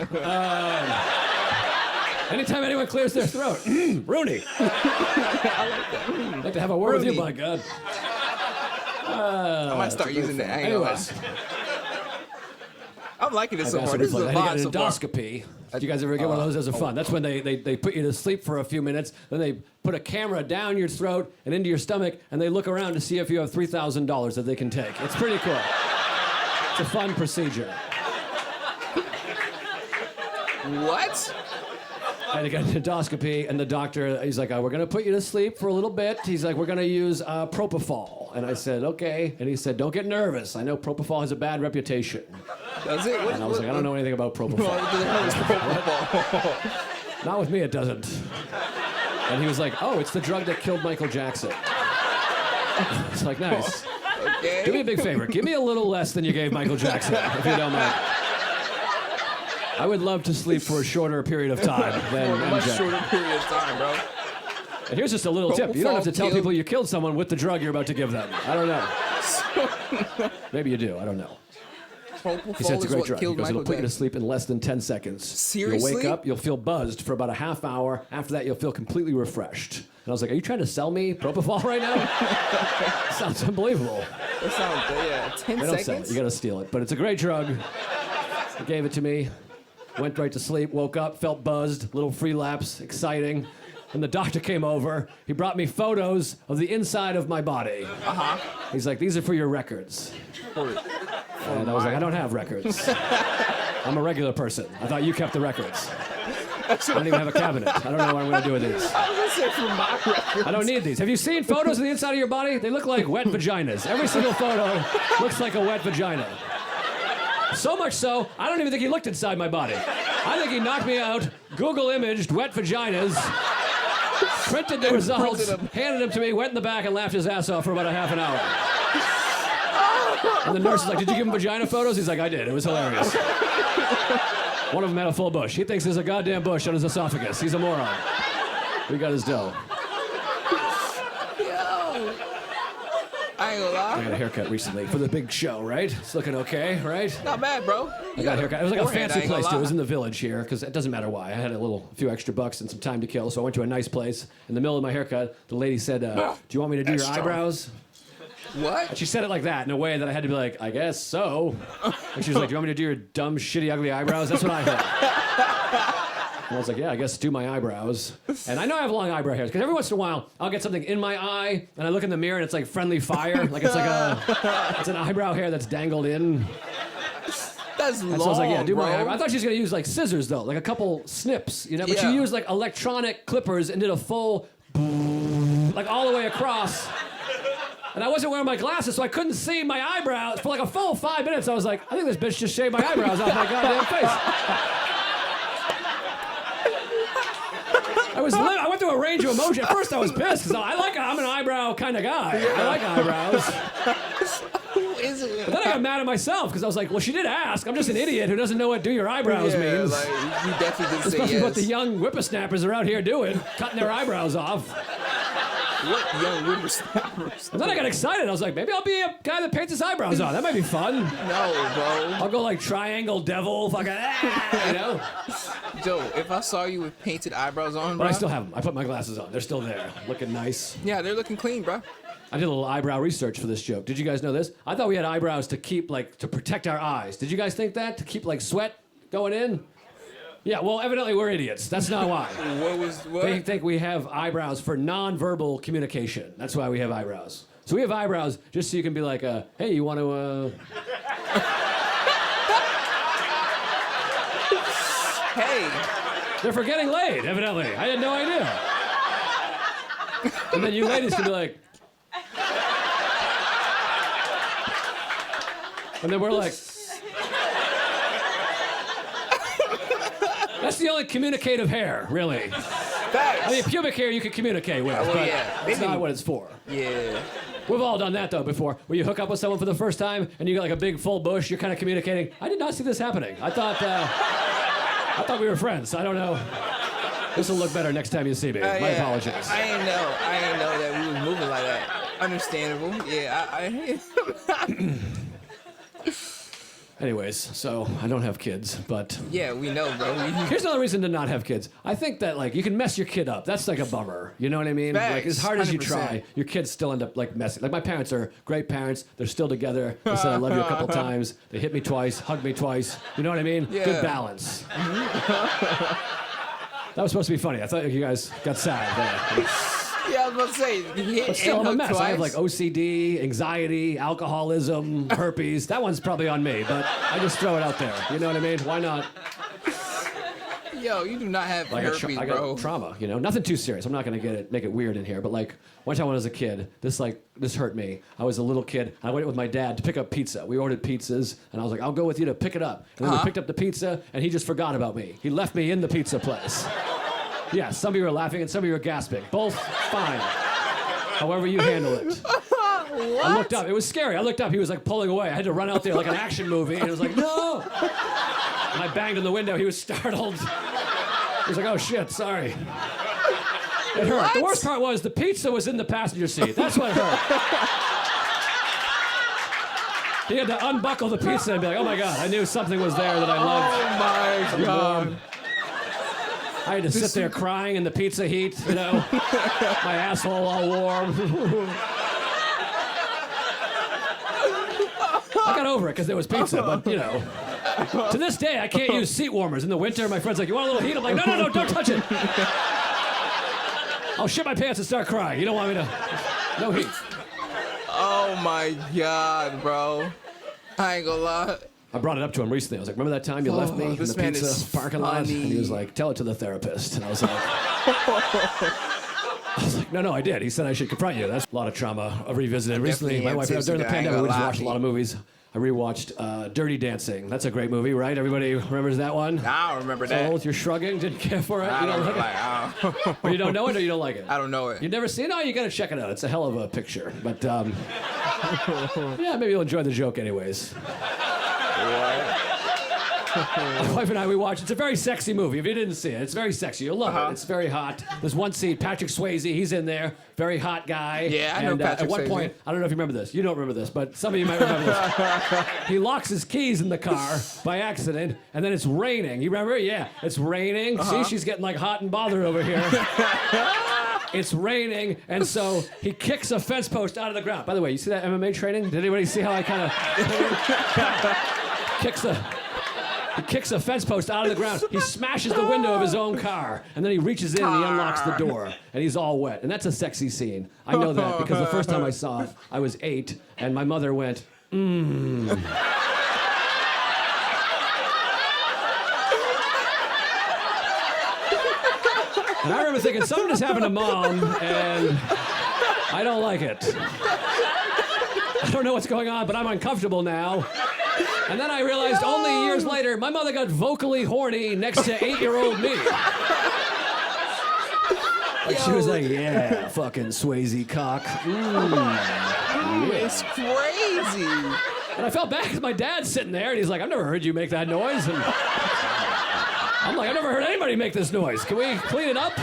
Anytime anyone clears their throat, Rooney. I'd like to have a word with you, Rooney. my God. I might start using that. I ain't gonna lie. Anyways, I'm liking this so I far. This is a had to vibe get so an far. endoscopy. Do you guys ever get one of those? Those are fun. That's when they put you to sleep for a few minutes, then they put a camera down your throat and into your stomach, and they look around to see if you have $3,000 that they can take. It's pretty cool. It's a fun procedure. What? I had to get an endoscopy, and the doctor, he's like, we're going to put you to sleep for a little bit. He's like, we're going to use propofol. And I said, okay. And he said, don't get nervous. I know propofol has a bad reputation. Does it? What, And I was like, I don't know anything about propofol. Propofol. Not with me, it doesn't. And he was like, oh, it's the drug that killed Michael Jackson. It's like, nice. Okay. Do me a big favor. Give me a little less than you gave Michael Jackson, if you don't mind. I would love to sleep for a shorter period of time than For a much MJ. shorter period of time, bro. And here's just a little tip. You don't have to tell Propofol people you killed someone with the drug you're about to give them. I don't know. Maybe you do. I don't know. Propofol He said it's a is great what drug. He killed goes, it'll Michael put you to Jackson. sleep in less than 10 seconds. Seriously? You'll wake up, you'll feel buzzed for about a half hour. After that, you'll feel completely refreshed. And I was like, are you trying to sell me propofol right now? Sounds unbelievable. That sounds, yeah, 10 They don't sell it. seconds? You got to steal it. But it's a great drug. He gave it to me. Went right to sleep, woke up, felt buzzed, little free lapse, exciting. And the doctor came over. He brought me photos of the inside of my body. Uh-huh. He's like, these are for your records. And I was like, I don't have records. I'm a regular person. I thought you kept the records. I don't even have a cabinet. I don't know what I'm going to do with these. I was gonna say for my records. I don't need these. Have you seen photos of the inside of your body? They look like wet vaginas. Every single photo looks like a wet vagina. So much so, I don't even think he looked inside my body. I think he knocked me out, Google imaged wet vaginas, printed the results, handed them to me, went in the back and laughed his ass off for about a half an hour. And the nurse is like, did you give him vagina photos? He's like, I did. It was hilarious. One of them had a full bush. He thinks there's a goddamn bush on his esophagus. He's a moron. We got his dough. Yo. I ain't gonna lie. I got a haircut recently for the big show, right? It's looking okay, right? Not bad, bro. I got a haircut. It was like a Forehead, I fancy ain't gonna place too. It was lie. in the Village here because it doesn't matter why. I had a few extra bucks and some time to kill, so I went to a nice place. In the middle of my haircut, the lady said, "Do you want me to do your Extra. eyebrows?" What? And she said it like that in a way that I had to be like, "I guess so." And she was like, "Do you want me to do your dumb, shitty, ugly eyebrows?" That's what I heard. And I was like, "Yeah, I guess do my eyebrows." And I know I have long eyebrow hairs because every once in a while I'll get something in my eye and I look in the mirror and it's like friendly fire, like it's an eyebrow hair that's dangled in. That's long, And so I was like, yeah, do bro. my eyebrow. I thought she was gonna use like scissors though, like a couple snips, you know. But she Yeah. used like electronic clippers and did a full, like all the way across. And I wasn't wearing my glasses, so I couldn't see my eyebrows for like a full 5 minutes. I was like, I think this bitch just shaved my eyebrows off my goddamn face. I went through a range of emotion. At first, I was pissed because I'm an eyebrow kind of guy. I like eyebrows. Who is it? But then I got mad at myself because I was like, well, she did ask. I'm just an idiot who doesn't know what do your eyebrows Yeah, means. like, you definitely did say Especially yes. what the young whippersnappers are out here doing, cutting their eyebrows off. What young whippersnappers? And then I got excited. I was like, maybe I'll be a guy that paints his eyebrows on. That might be fun. No, bro. I'll go like triangle devil, fucking, you know? Joe, if I saw you with painted eyebrows on, But bro. I still have them. I put my glasses on. They're still there, looking nice. Yeah, they're looking clean, bro. I did a little eyebrow research for this joke. Did you guys know this? I thought we had eyebrows to keep, like, to protect our eyes. Did you guys think that? To keep, like, sweat going in? Yeah, well, evidently we're idiots. That's not why. What? They think we have eyebrows for non-verbal communication. That's why we have eyebrows. So we have eyebrows just so you can be like, hey, you want to, Hey. They're for getting laid, evidently. I had no idea. And then you ladies can be like... And then we're like... That's the only communicative hair, really. Facts. I mean, pubic hair you can communicate with, Well, but yeah. that's not what it's for. Yeah. We've all done that, though, before. Where you hook up with someone for the first time, and you got like a big full bush, you're kind of communicating. I did not see this happening. I thought we were friends. I don't know. This will look better next time you see me. My apologies. I ain't know that we was moving like that. Understandable. Yeah, Anyways, so I don't have kids, but... Yeah, we know, bro. Here's another reason to not have kids. I think that, like, you can mess your kid up. That's like a bummer. You know what I mean? Facts, like, as hard as you 100%. try, your kids still end up, like, messing. Like, my parents are great parents. They're still together. They said I love you a couple times. They hit me twice, hugged me twice. You know what I mean? Yeah. Good balance. That was supposed to be funny. I thought you guys got sad there. Yeah, I was about to say. But still, I'm a mess. Twice. I have, like, OCD, anxiety, alcoholism, herpes. That one's probably on me, but I just throw it out there. You know what I mean? Why not? Yo, you do not have I herpes, got bro. trauma, you know, nothing too serious. I'm not gonna make it weird in here, but like one time when I was a kid, this hurt me. I was a little kid. I went with my dad to pick up pizza. We ordered pizzas, and I was like, I'll go with you to pick it up. And then we picked up the pizza, and he just forgot about me. He left me in the pizza place. Yeah, some of you were laughing and some of you were gasping. Both fine. However you handle it. What? I looked up. It was scary. I looked up. He was like pulling away. I had to run out there like an action movie, and it was like, no. And I banged on the window. He was startled. He was like, oh shit, sorry. It hurt. What? The worst part was the pizza was in the passenger seat. That's what hurt. He had to unbuckle the pizza and be like, oh my God, I knew something was there that I loved. Oh my God. I had to sit there crying in the pizza heat, you know, my asshole all warm. I got over it because there was pizza, but you know, to this day I can't use seat warmers. In the winter, my friend's like, you want a little heat? I'm like, no, don't touch it. I'll shit my pants and start crying. You don't want me to, no heat. Oh my God, bro. I ain't gonna lie. I brought it up to him recently. I was like, remember that time you left me in this the man pizza is parking lot? And funny. he was like, tell it to the therapist. And I was like, no, I did. He said I should confront you. That's a lot of trauma I've revisited. Recently, my wife, during the pandemic, we just watched a lot of movies. I rewatched Dirty Dancing. That's a great movie, right? Everybody remembers that one? I don't remember So that. old, you're shrugging, didn't care for it? I You don't don't like it? Or you don't know it, or you don't like it? I don't know it. You've never seen it? Oh, you gotta check it out. It's a hell of a picture. But, yeah, maybe you'll enjoy the joke anyways. My wife and I, we watched. It's a very sexy movie. If you didn't see it, it's very sexy. You'll love it. It's very hot. There's one scene, Patrick Swayze, he's in there. Very hot guy. Yeah, I know and, Patrick at one Swayze. point, I don't know if you remember this. You don't remember this, but some of you might remember this. He locks his keys in the car by accident, and then it's raining. You remember? Yeah, it's raining. See, she's getting like hot and bothered over here. It's raining, and so he kicks a fence post out of the ground. By the way, you see that MMA training? Did anybody see how I kind of He kicks a fence post out of the ground. He smashes the window of his own car, and then he reaches in and he unlocks the door, and he's all wet. And that's a sexy scene. I know that because the first time I saw it, I was 8, and my mother went, And I remember thinking, something just happened to Mom, and I don't like it. I don't know what's going on, but I'm uncomfortable now. And then I realized only years later, my mother got vocally horny next to 8-year-old me. Like she was like, yeah, fucking Swayze cock. It's crazy. And I felt bad because my dad's sitting there, and he's like, I've never heard you make that noise. And I'm like, I've never heard anybody make this noise. Can we clean it up?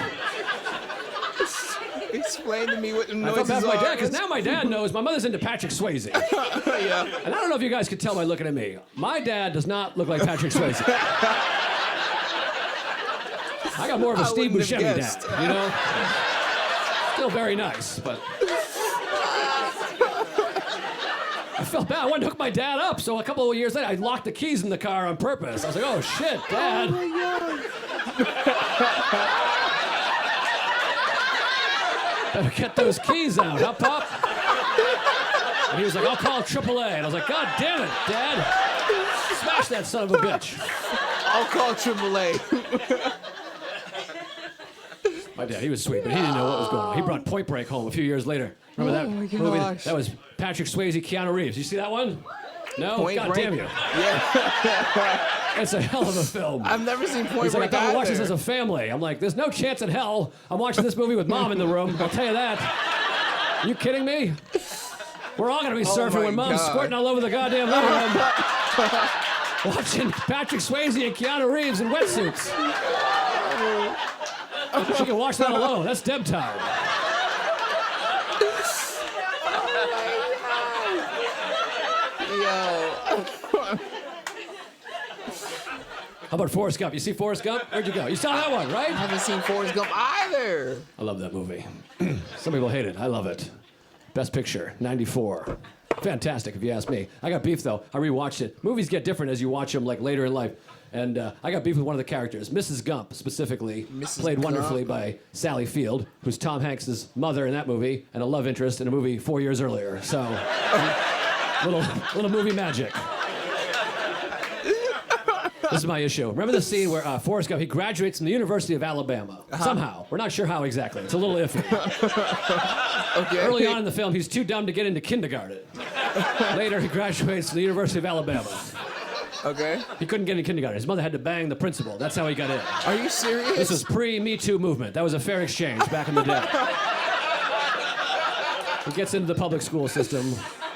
Explain to me what the I noises felt bad for are. my dad, because now my dad knows my mother's into Patrick Swayze. Yeah. And I don't know if you guys could tell by looking at me. My dad does not look like Patrick Swayze. I got more of a Steve wouldn't have Buscemi guessed. dad, you know? Still very nice, but... I felt bad. I wanted to hook my dad up, so a couple of years later, I locked the keys in the car on purpose. I was like, oh, shit, Dad. Oh my God. Better get those keys out, huh, Pop? And he was like, I'll call AAA. And I was like, God damn it, Dad. Smash that son of a bitch. I'll call AAA. My dad, he was sweet, but he didn't know what was going on. He brought Point Break home a few years later. Remember that my movie? gosh. That was Patrick Swayze, Keanu Reeves. You see that one? No? Point God Break? damn you. Yeah. It's a hell of a film. I've never seen Point He's like, I Break thought we'd watch this as either. a family. I'm like, there's no chance in hell I'm watching this movie with Mom in the room. I'll tell you that. Are you kidding me? We're all going to be surfing my when Mom's God. squirting all over the goddamn living room. Watching Patrick Swayze and Keanu Reeves in wetsuits. She can watch that alone. That's Deb time. Yo. How about Forrest Gump? You see Forrest Gump? Where'd you go? You saw that one, I right? haven't seen Forrest Gump either. I love that movie. Some people hate it. I love it. Best Picture, 94. Fantastic, if you ask me. I got beef, though. I rewatched it. Movies get different as you watch them, like, later in life. And I got beef with one of the characters, Mrs. Gump, specifically, Mrs. played Gump. wonderfully by Sally Field, who's Tom Hanks' mother in that movie, and a love interest in a movie 4 years earlier. So, little movie magic. This is my issue. Remember the scene where Forrest Gump, he graduates from the University of Alabama. Somehow. We're not sure how exactly. It's a little iffy. Okay. Early on in the film, he's too dumb to get into kindergarten. Later, he graduates from the University of Alabama. Okay. He couldn't get into kindergarten. His mother had to bang the principal. That's how he got in. Are you serious? This was pre-Me Too movement. That was a fair exchange back in the day. He gets into the public school system,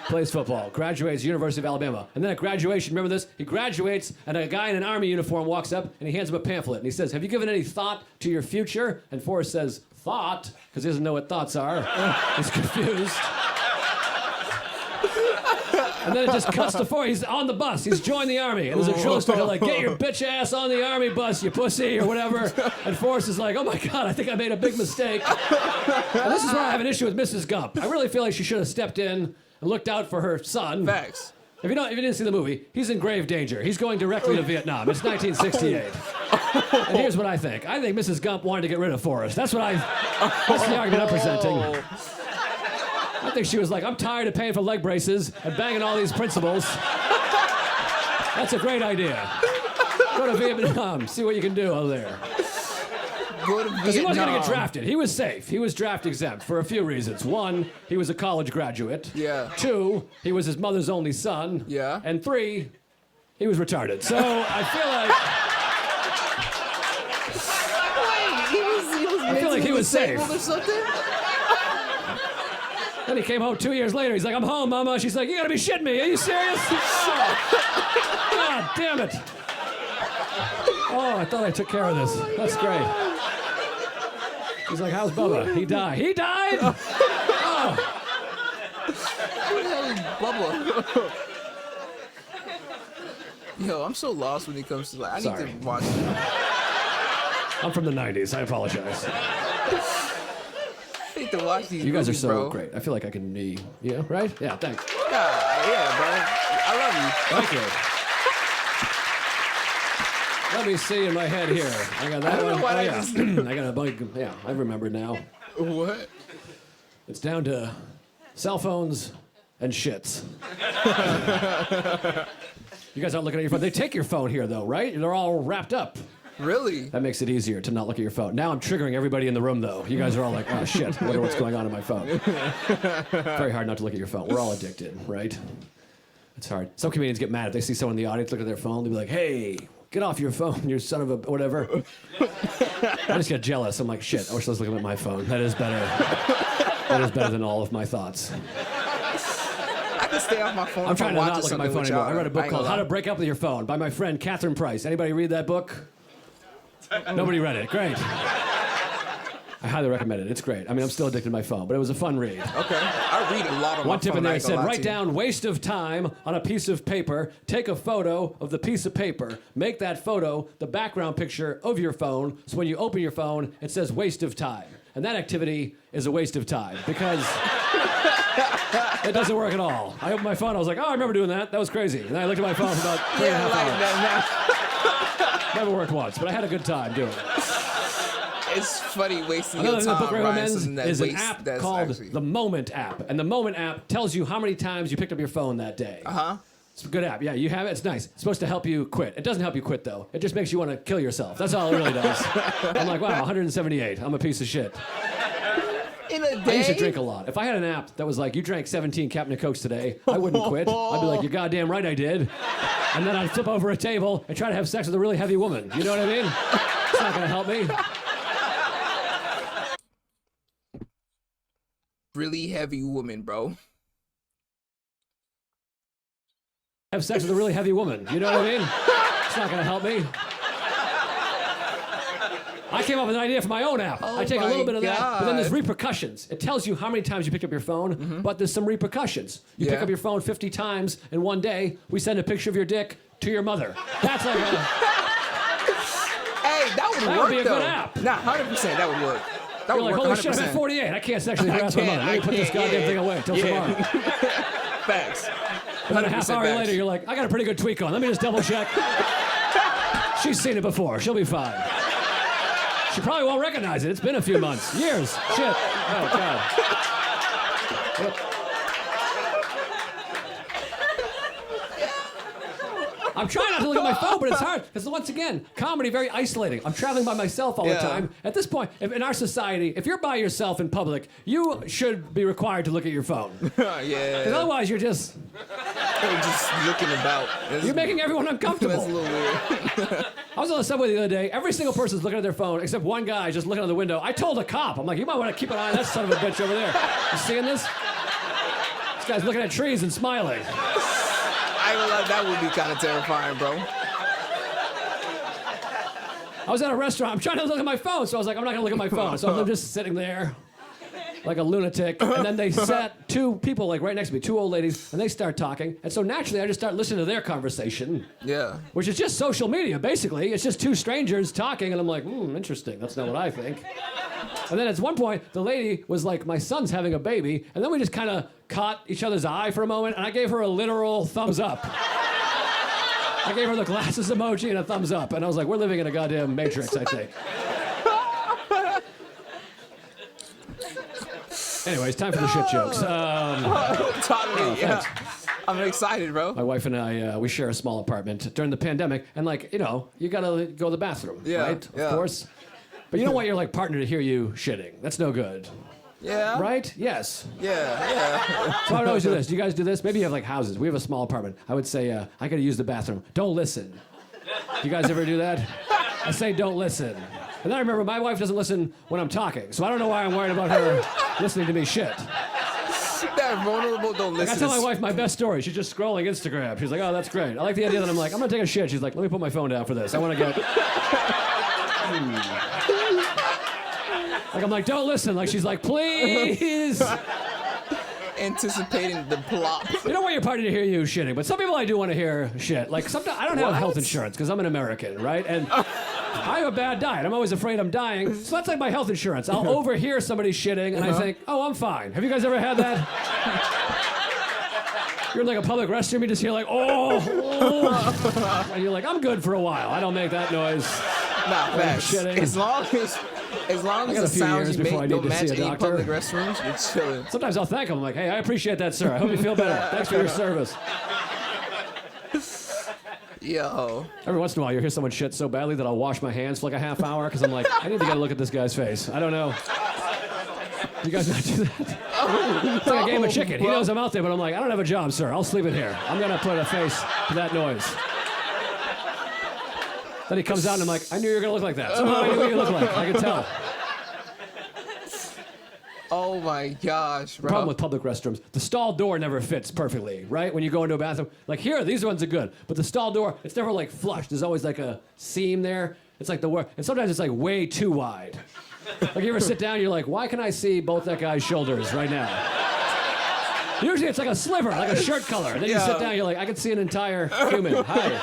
plays football, graduates University of Alabama. And then at graduation, remember this? He graduates, and a guy in an army uniform walks up, and he hands him a pamphlet. And he says, have you given any thought to your future? And Forrest says, thought? Because he doesn't know what thoughts are. He's confused. And then it just cuts to Forrest. He's on the bus. He's joined the army. And there's a drill instructor like, get your bitch ass on the army bus, you pussy, or whatever. And Forrest is like, oh my God, I think I made a big mistake. And this is where I have an issue with Mrs. Gump. I really feel like she should have stepped in and looked out for her son. Facts. If you didn't see the movie, he's in grave danger. He's going directly to Vietnam. It's 1968. And here's what I think. I think Mrs. Gump wanted to get rid of Forrest. That's the argument I'm presenting. I think she was like, I'm tired of paying for leg braces and banging all these principals. That's a great idea. Go to Vietnam, see what you can do over there. Go to Because he wasn't going to get Vietnam. drafted. He was safe. He was draft exempt for a few reasons. One, he was a college graduate. Yeah. Two, he was his mother's only son. Yeah. And three, he was retarded. So I feel like... He feel like he was safe. disabled or something? Then he came home 2 years later. He's like, I'm home, Mama. She's like, you gotta be shitting me. Are you serious? Oh. God damn it. Oh, I thought I took care of this. That's great. He's like, how's Bubba? He died. He died? Oh. Who the hell is Bubba? Yo, I'm so lost when it comes to like. I Sorry. need to watch it. I'm from the 90s. I apologize. I need to watch these. You guys are movies, so bro. great. I feel like I can yeah, right? Yeah, thanks. Yeah, bro. I love you. Thank you. Let me see in my head here. I got that I don't know one. why Oh, I yeah. just- I got a bunch. Yeah, I remember now. What? It's down to cell phones and shits. You guys aren't looking at your phone. They take your phone here, though, right? They're all wrapped up. Really? That makes it easier to not look at your phone. Now I'm triggering everybody in the room, though. You guys are all like, oh, shit, I wonder what's going on in my phone. Very hard not to look at your phone. We're all addicted, right? It's hard. Some comedians get mad if they see someone in the audience look at their phone. They'll be like, hey, get off your phone, you son of a whatever. I just get jealous. I'm like, shit, I wish I was looking at my phone. That is better. That is better than all of my thoughts. I can stay off my phone. I'm if trying to watching not look at my something phone with anymore. y'all. I read a book ain't called gonna How to lie. Break Up With Your Phone by my friend Catherine Price. Anybody read that book? Nobody read it. Great. I highly recommend it. It's great. I mean, I'm still addicted to my phone, but it was a fun read. Okay. I read a lot on One my tip phone. in there I ain't said, gonna lie write to you. down waste of time on a piece of paper, take a photo of the piece of paper, make that photo the background picture of your phone, so when you open your phone, it says waste of time. And that activity is a waste of time because it doesn't work at all. I opened my phone, I was like, oh, I remember doing that. That was crazy. And then I looked at my phone for about 3.5 hours. Never worked once, but I had a good time doing it. It's funny wasting Another your thing the book time, Ryan. recommends Something that is an wastes- app that's called actually- the Moment app. And the Moment app tells you how many times you picked up your phone that day. Uh-huh. It's a good app. Yeah, you have it. It's nice. It's supposed to help you quit. It doesn't help you quit, though. It just makes you want to kill yourself. That's all it really does. I'm like, wow, 178. I'm a piece of shit. In a I day? used to drink a lot. If I had an app that was like, you drank 17 Captain Cokes today, I wouldn't quit. I'd be like, you're goddamn right I did. And then I'd flip over a table and try to have sex with a really heavy woman. You know what I mean? It's not going to help me. Really heavy woman, bro. Have sex with a really heavy woman. You know what I mean? It's not going to help me. I came up with an idea for my own app. I take a little bit of that, but then there's repercussions. It tells you how many times you picked up your phone, but there's some repercussions. You pick up your phone 50 times in one day, we send a picture of your dick to your mother. That's like a... Hey, that would work, would be a though. good app. Nah, 100%, that would work. That You're would like, work holy 100%. shit, I'm at 48. I can't sexually harass my can't, mother. Let me I put this can't, goddamn yeah. thing away till tomorrow. Facts. And then a half 100% hour facts. later, you're like, I got a pretty good tweak on. Let me just double check. She's seen it before. She'll be fine. She probably won't recognize it. It's been a few months. Years. Shit. Oh, God. I'm trying not to look at my phone, but it's hard. Because once again, comedy, very isolating. I'm traveling by myself all the time. At this point, in our society, if you're by yourself in public, you should be required to look at your phone. Because Yeah. otherwise, you're just Just looking about. you're making everyone uncomfortable. That's a little weird. I was on the subway the other day. Every single person's looking at their phone, except one guy just looking out the window. I told a cop, I'm like, you might want to keep an eye on that son of a bitch over there. You seeing this? This guy's looking at trees and smiling. I ain't gonna lie, that would be kind of terrifying, bro. I was at a restaurant. I'm trying to look at my phone, so I was like, I'm not going to look at my phone. So I'm just sitting there like a lunatic. And then they sat two people like right next to me, two old ladies, and they start talking. And so naturally, I just start listening to their conversation. Yeah. Which is just social media, basically. It's just two strangers talking, and I'm like, interesting. That's not what I think. And then at one point, the lady was like, my son's having a baby, and then we just kind of caught each other's eye for a moment, and I gave her a literal thumbs up. I gave her the glasses emoji and a thumbs up, and I was like, we're living in a goddamn matrix, I think. Anyways, time for the shit jokes. Totally, yeah. I'm excited, bro. My wife and I, we share a small apartment during the pandemic, and like, you know, you gotta go to the bathroom, right? Yeah. Of course. But you don't want your like partner to hear you shitting. That's no good. Yeah. Right? Yes. Yeah. So I would always do this. Do you guys do this? Maybe you have like houses. We have a small apartment. I would say, I gotta use the bathroom. Don't listen. You guys ever do that? I say don't listen. And then I remember my wife doesn't listen when I'm talking, so I don't know why I'm worried about her listening to me shit. That vulnerable, don't Like, I listen. tell my wife my best story. She's just scrolling Instagram. She's like, oh, that's great. I like the idea that I'm like, I'm gonna take a shit. She's like, let me put my phone down for this. I wanna get... Like, I'm like, don't listen. Like, she's like, please. Anticipating the plop. You don't want your partner to hear you shitting, but some people I do want to hear shit. Like, sometimes I don't have What? health insurance because I'm an American, right? And I have a bad diet. I'm always afraid I'm dying. So that's like my health insurance. I'll overhear somebody shitting, and I think, oh, I'm fine. Have you guys ever had that? You're in like a public restroom, you just hear like, oh. And you're like, I'm good for a while. I don't make that noise. Nah, facts. shitting. As long as got the a few sounds years you before make I don't need to see match a any doctor. public restrooms, you're chilling. Sometimes I'll thank them. I'm like, hey, I appreciate that, sir. I hope you feel better. Thanks for your service. Yo. Every once in a while, you hear someone shit so badly that I'll wash my hands for like a half hour because I'm like, I need to get a look at this guy's face. I don't know. You guys not do that? It's like a game of chicken. He knows I'm out there, but I'm like, I don't have a job, sir. I'll sleep in here. I'm gonna put a face to that noise. Then he comes out and I'm like, I knew you were gonna look like that. Somehow I knew what you look like. I could tell. Oh my gosh, bro. Problem with public restrooms, the stall door never fits perfectly, right? When you go into a bathroom, like here, these ones are good, but the stall door, it's never like flush. There's always like a seam there. It's like the worst, and sometimes it's like way too wide. Like you ever sit down, you're like, why can I see both that guy's shoulders right now? Usually it's like a sliver, like a shirt color. Then you sit down, you're like, I can see an entire human. Hi.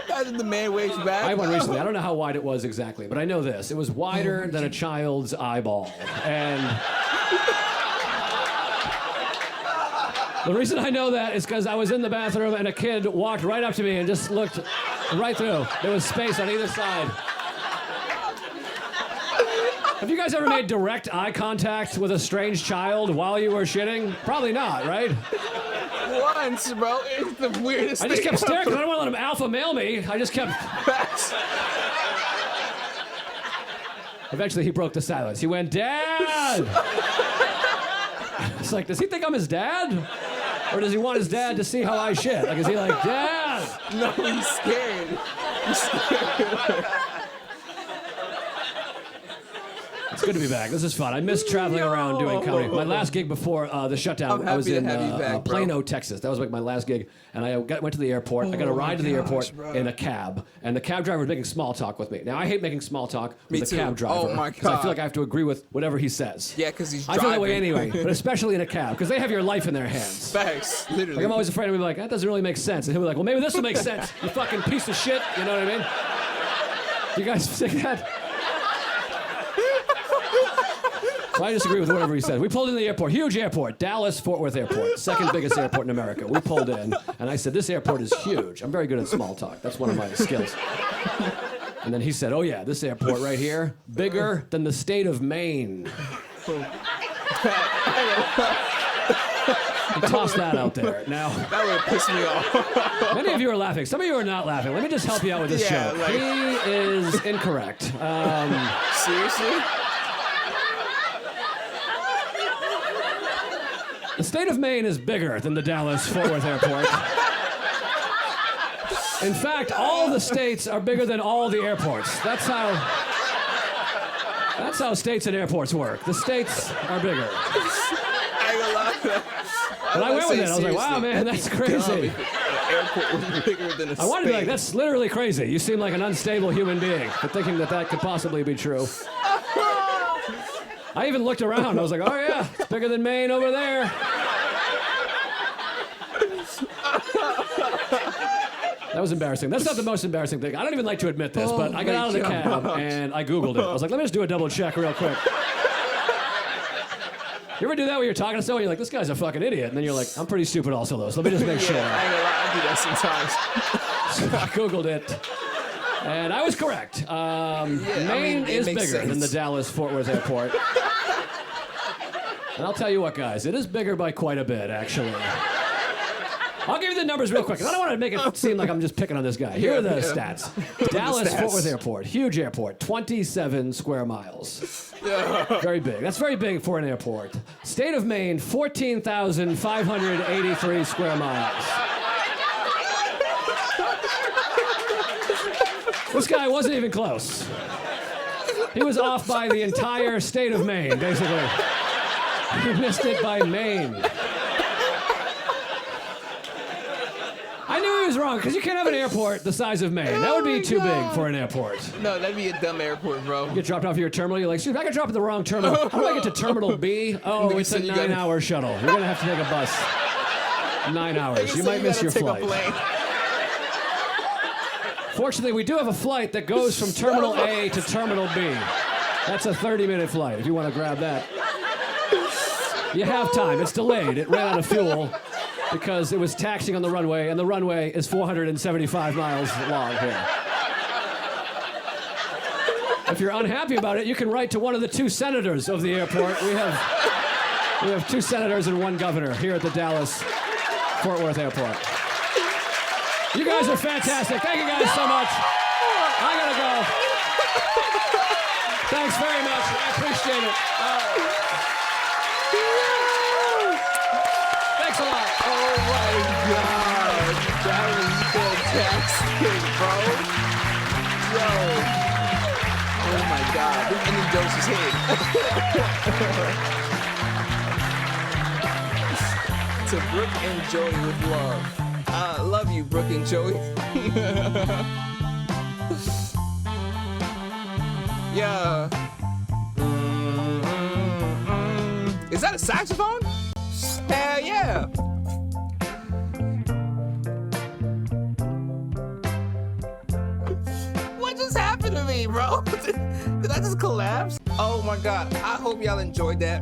Imagine the man waves back. I had one recently. I don't know how wide it was exactly, but I know this. It was wider than a child's eyeball. And the reason I know that is because I was in the bathroom and a kid walked right up to me and just looked right through. There was space on either side. Have you guys ever made direct eye contact with a strange child while you were shitting? Probably not, right? Once, bro. It's the weirdest I just thing kept staring ever. because I don't want to let him alpha male me. I just kept... Eventually, he broke the silence. He went, Dad! It's like, does he think I'm his dad? Or does he want his dad to see how I shit? Like, is he like, Dad? No, he's scared. He's scared. It's good to be back. This is fun. I miss traveling around doing comedy. My last gig before the shutdown, I was in Plano, Texas. That was like my last gig. And I went to the airport. I got a ride to the airport in a cab. And the cab driver was making small talk with me. Now, I hate making small talk with the cab driver. Oh, my God. Because I feel like I have to agree with whatever he says. Yeah, because he's driving. I feel that way anyway, but especially in a cab, because they have your life in their hands. Facts, literally. Like, I'm always afraid of be like, that doesn't really make sense. And he'll be like, well, maybe this will make sense, you fucking piece of shit. You know what I mean? You guys think that? So I disagree with whatever he said. We pulled in the airport, huge airport, Dallas, Fort Worth Airport, second biggest airport in America. We pulled in, and I said, this airport is huge. I'm very good at small talk. That's one of my skills. And then he said, oh yeah, this airport right here, bigger than the state of Maine. Toss that out there. Now, that would piss me off. Many of you are laughing. Some of you are not laughing. Let me just help you out with this joke. Like... He is incorrect. Seriously? The state of Maine is bigger than the Dallas-Fort Worth Airport. In fact, all the states are bigger than all the airports. That's how states and airports work. The states are bigger. I ain't gonna lie. But I went with it. I was like, wow, man, that's crazy. Airport was bigger than a I wanted to be like, that's literally crazy. You seem like an unstable human being for thinking that could possibly be true. I even looked around. I was like, oh, yeah, it's bigger than Maine over there. That was embarrassing. That's not the most embarrassing thing. I don't even like to admit this, but I got out of the cab and I Googled it. I was like, let me just do a double check real quick. You ever do that when you're talking to someone? You're like, this guy's a fucking idiot. And then you're like, I'm pretty stupid also, though, so let me just make sure. I ain't gonna lie, I do that sometimes. So I Googled it. And I was correct. Maine is bigger than the Dallas-Fort Worth Airport. And I'll tell you what, guys, it is bigger by quite a bit, actually. I'll give you the numbers real quick, 'cause I don't want to make it seem like I'm just picking on this guy. Here are the stats. Dallas-Fort Worth Airport, huge airport, 27 square miles. Very big. That's very big for an airport. State of Maine, 14,583 square miles. This guy wasn't even close. He was off by the entire state of Maine, basically. He missed it by Maine. I knew he was wrong, because you can't have an airport the size of Maine. That would be too big for an airport. No, that'd be a dumb airport, bro. You get dropped off at your terminal, you're like, excuse me, I got dropped at the wrong terminal. How do I get to Terminal B? Oh, it's a 9-hour shuttle. You're going to have to take a bus. 9 hours. You might miss your flight. Fortunately, we do have a flight that goes from Terminal A to Terminal B. That's a 30-minute flight, if you want to grab that. You have time. It's delayed. It ran out of fuel because it was taxiing on the runway, and the runway is 475 miles long here. If you're unhappy about it, you can write to one of the 2 senators of the airport. We have 2 senators and 1 governor here at the Dallas-Fort Worth Airport. You guys are fantastic. Thank you guys so much. I gotta go. Thanks very much. I appreciate it. Thanks a lot. Oh my God, that was fantastic, bro. Yo. Oh my God, this ending jokes is hit. To Brooke and Joey with love. I love you, Brooke and Joey. Yeah. Is that a saxophone? Hell yeah. What just happened to me, bro? Did I just collapse? Oh my God. I hope y'all enjoyed that.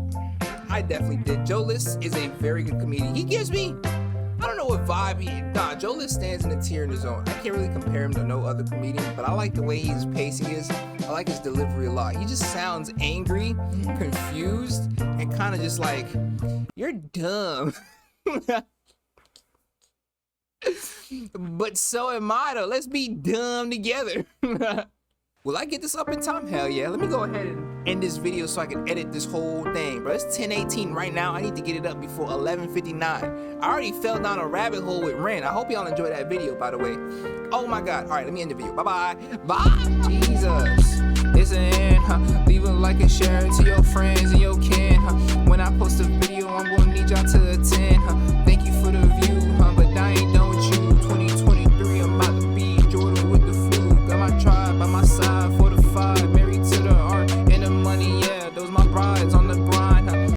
I definitely did. Joe List is a very good comedian. He gives me, I don't know what vibe Joe List stands in a tier in his own. I can't really compare him to no other comedian, but I like the way his pacing is. I like his delivery a lot. He just sounds angry, confused, and kind of just like, you're dumb. But so am I though. Let's be dumb together. Will I get this up in time? Hell yeah. Let me go ahead and end this video so I can edit this whole thing, bro. It's 10:18 right now. I need to get it up before 11:59. I already fell down a rabbit hole with Ren. I hope y'all enjoyed that video, by the way. Oh my God. All right, let me end the video. Bye-bye. Bye. Jesus. It's the end, huh? Leave a like and share it to your friends and your kin, huh? When I post a video, I'm gonna need y'all to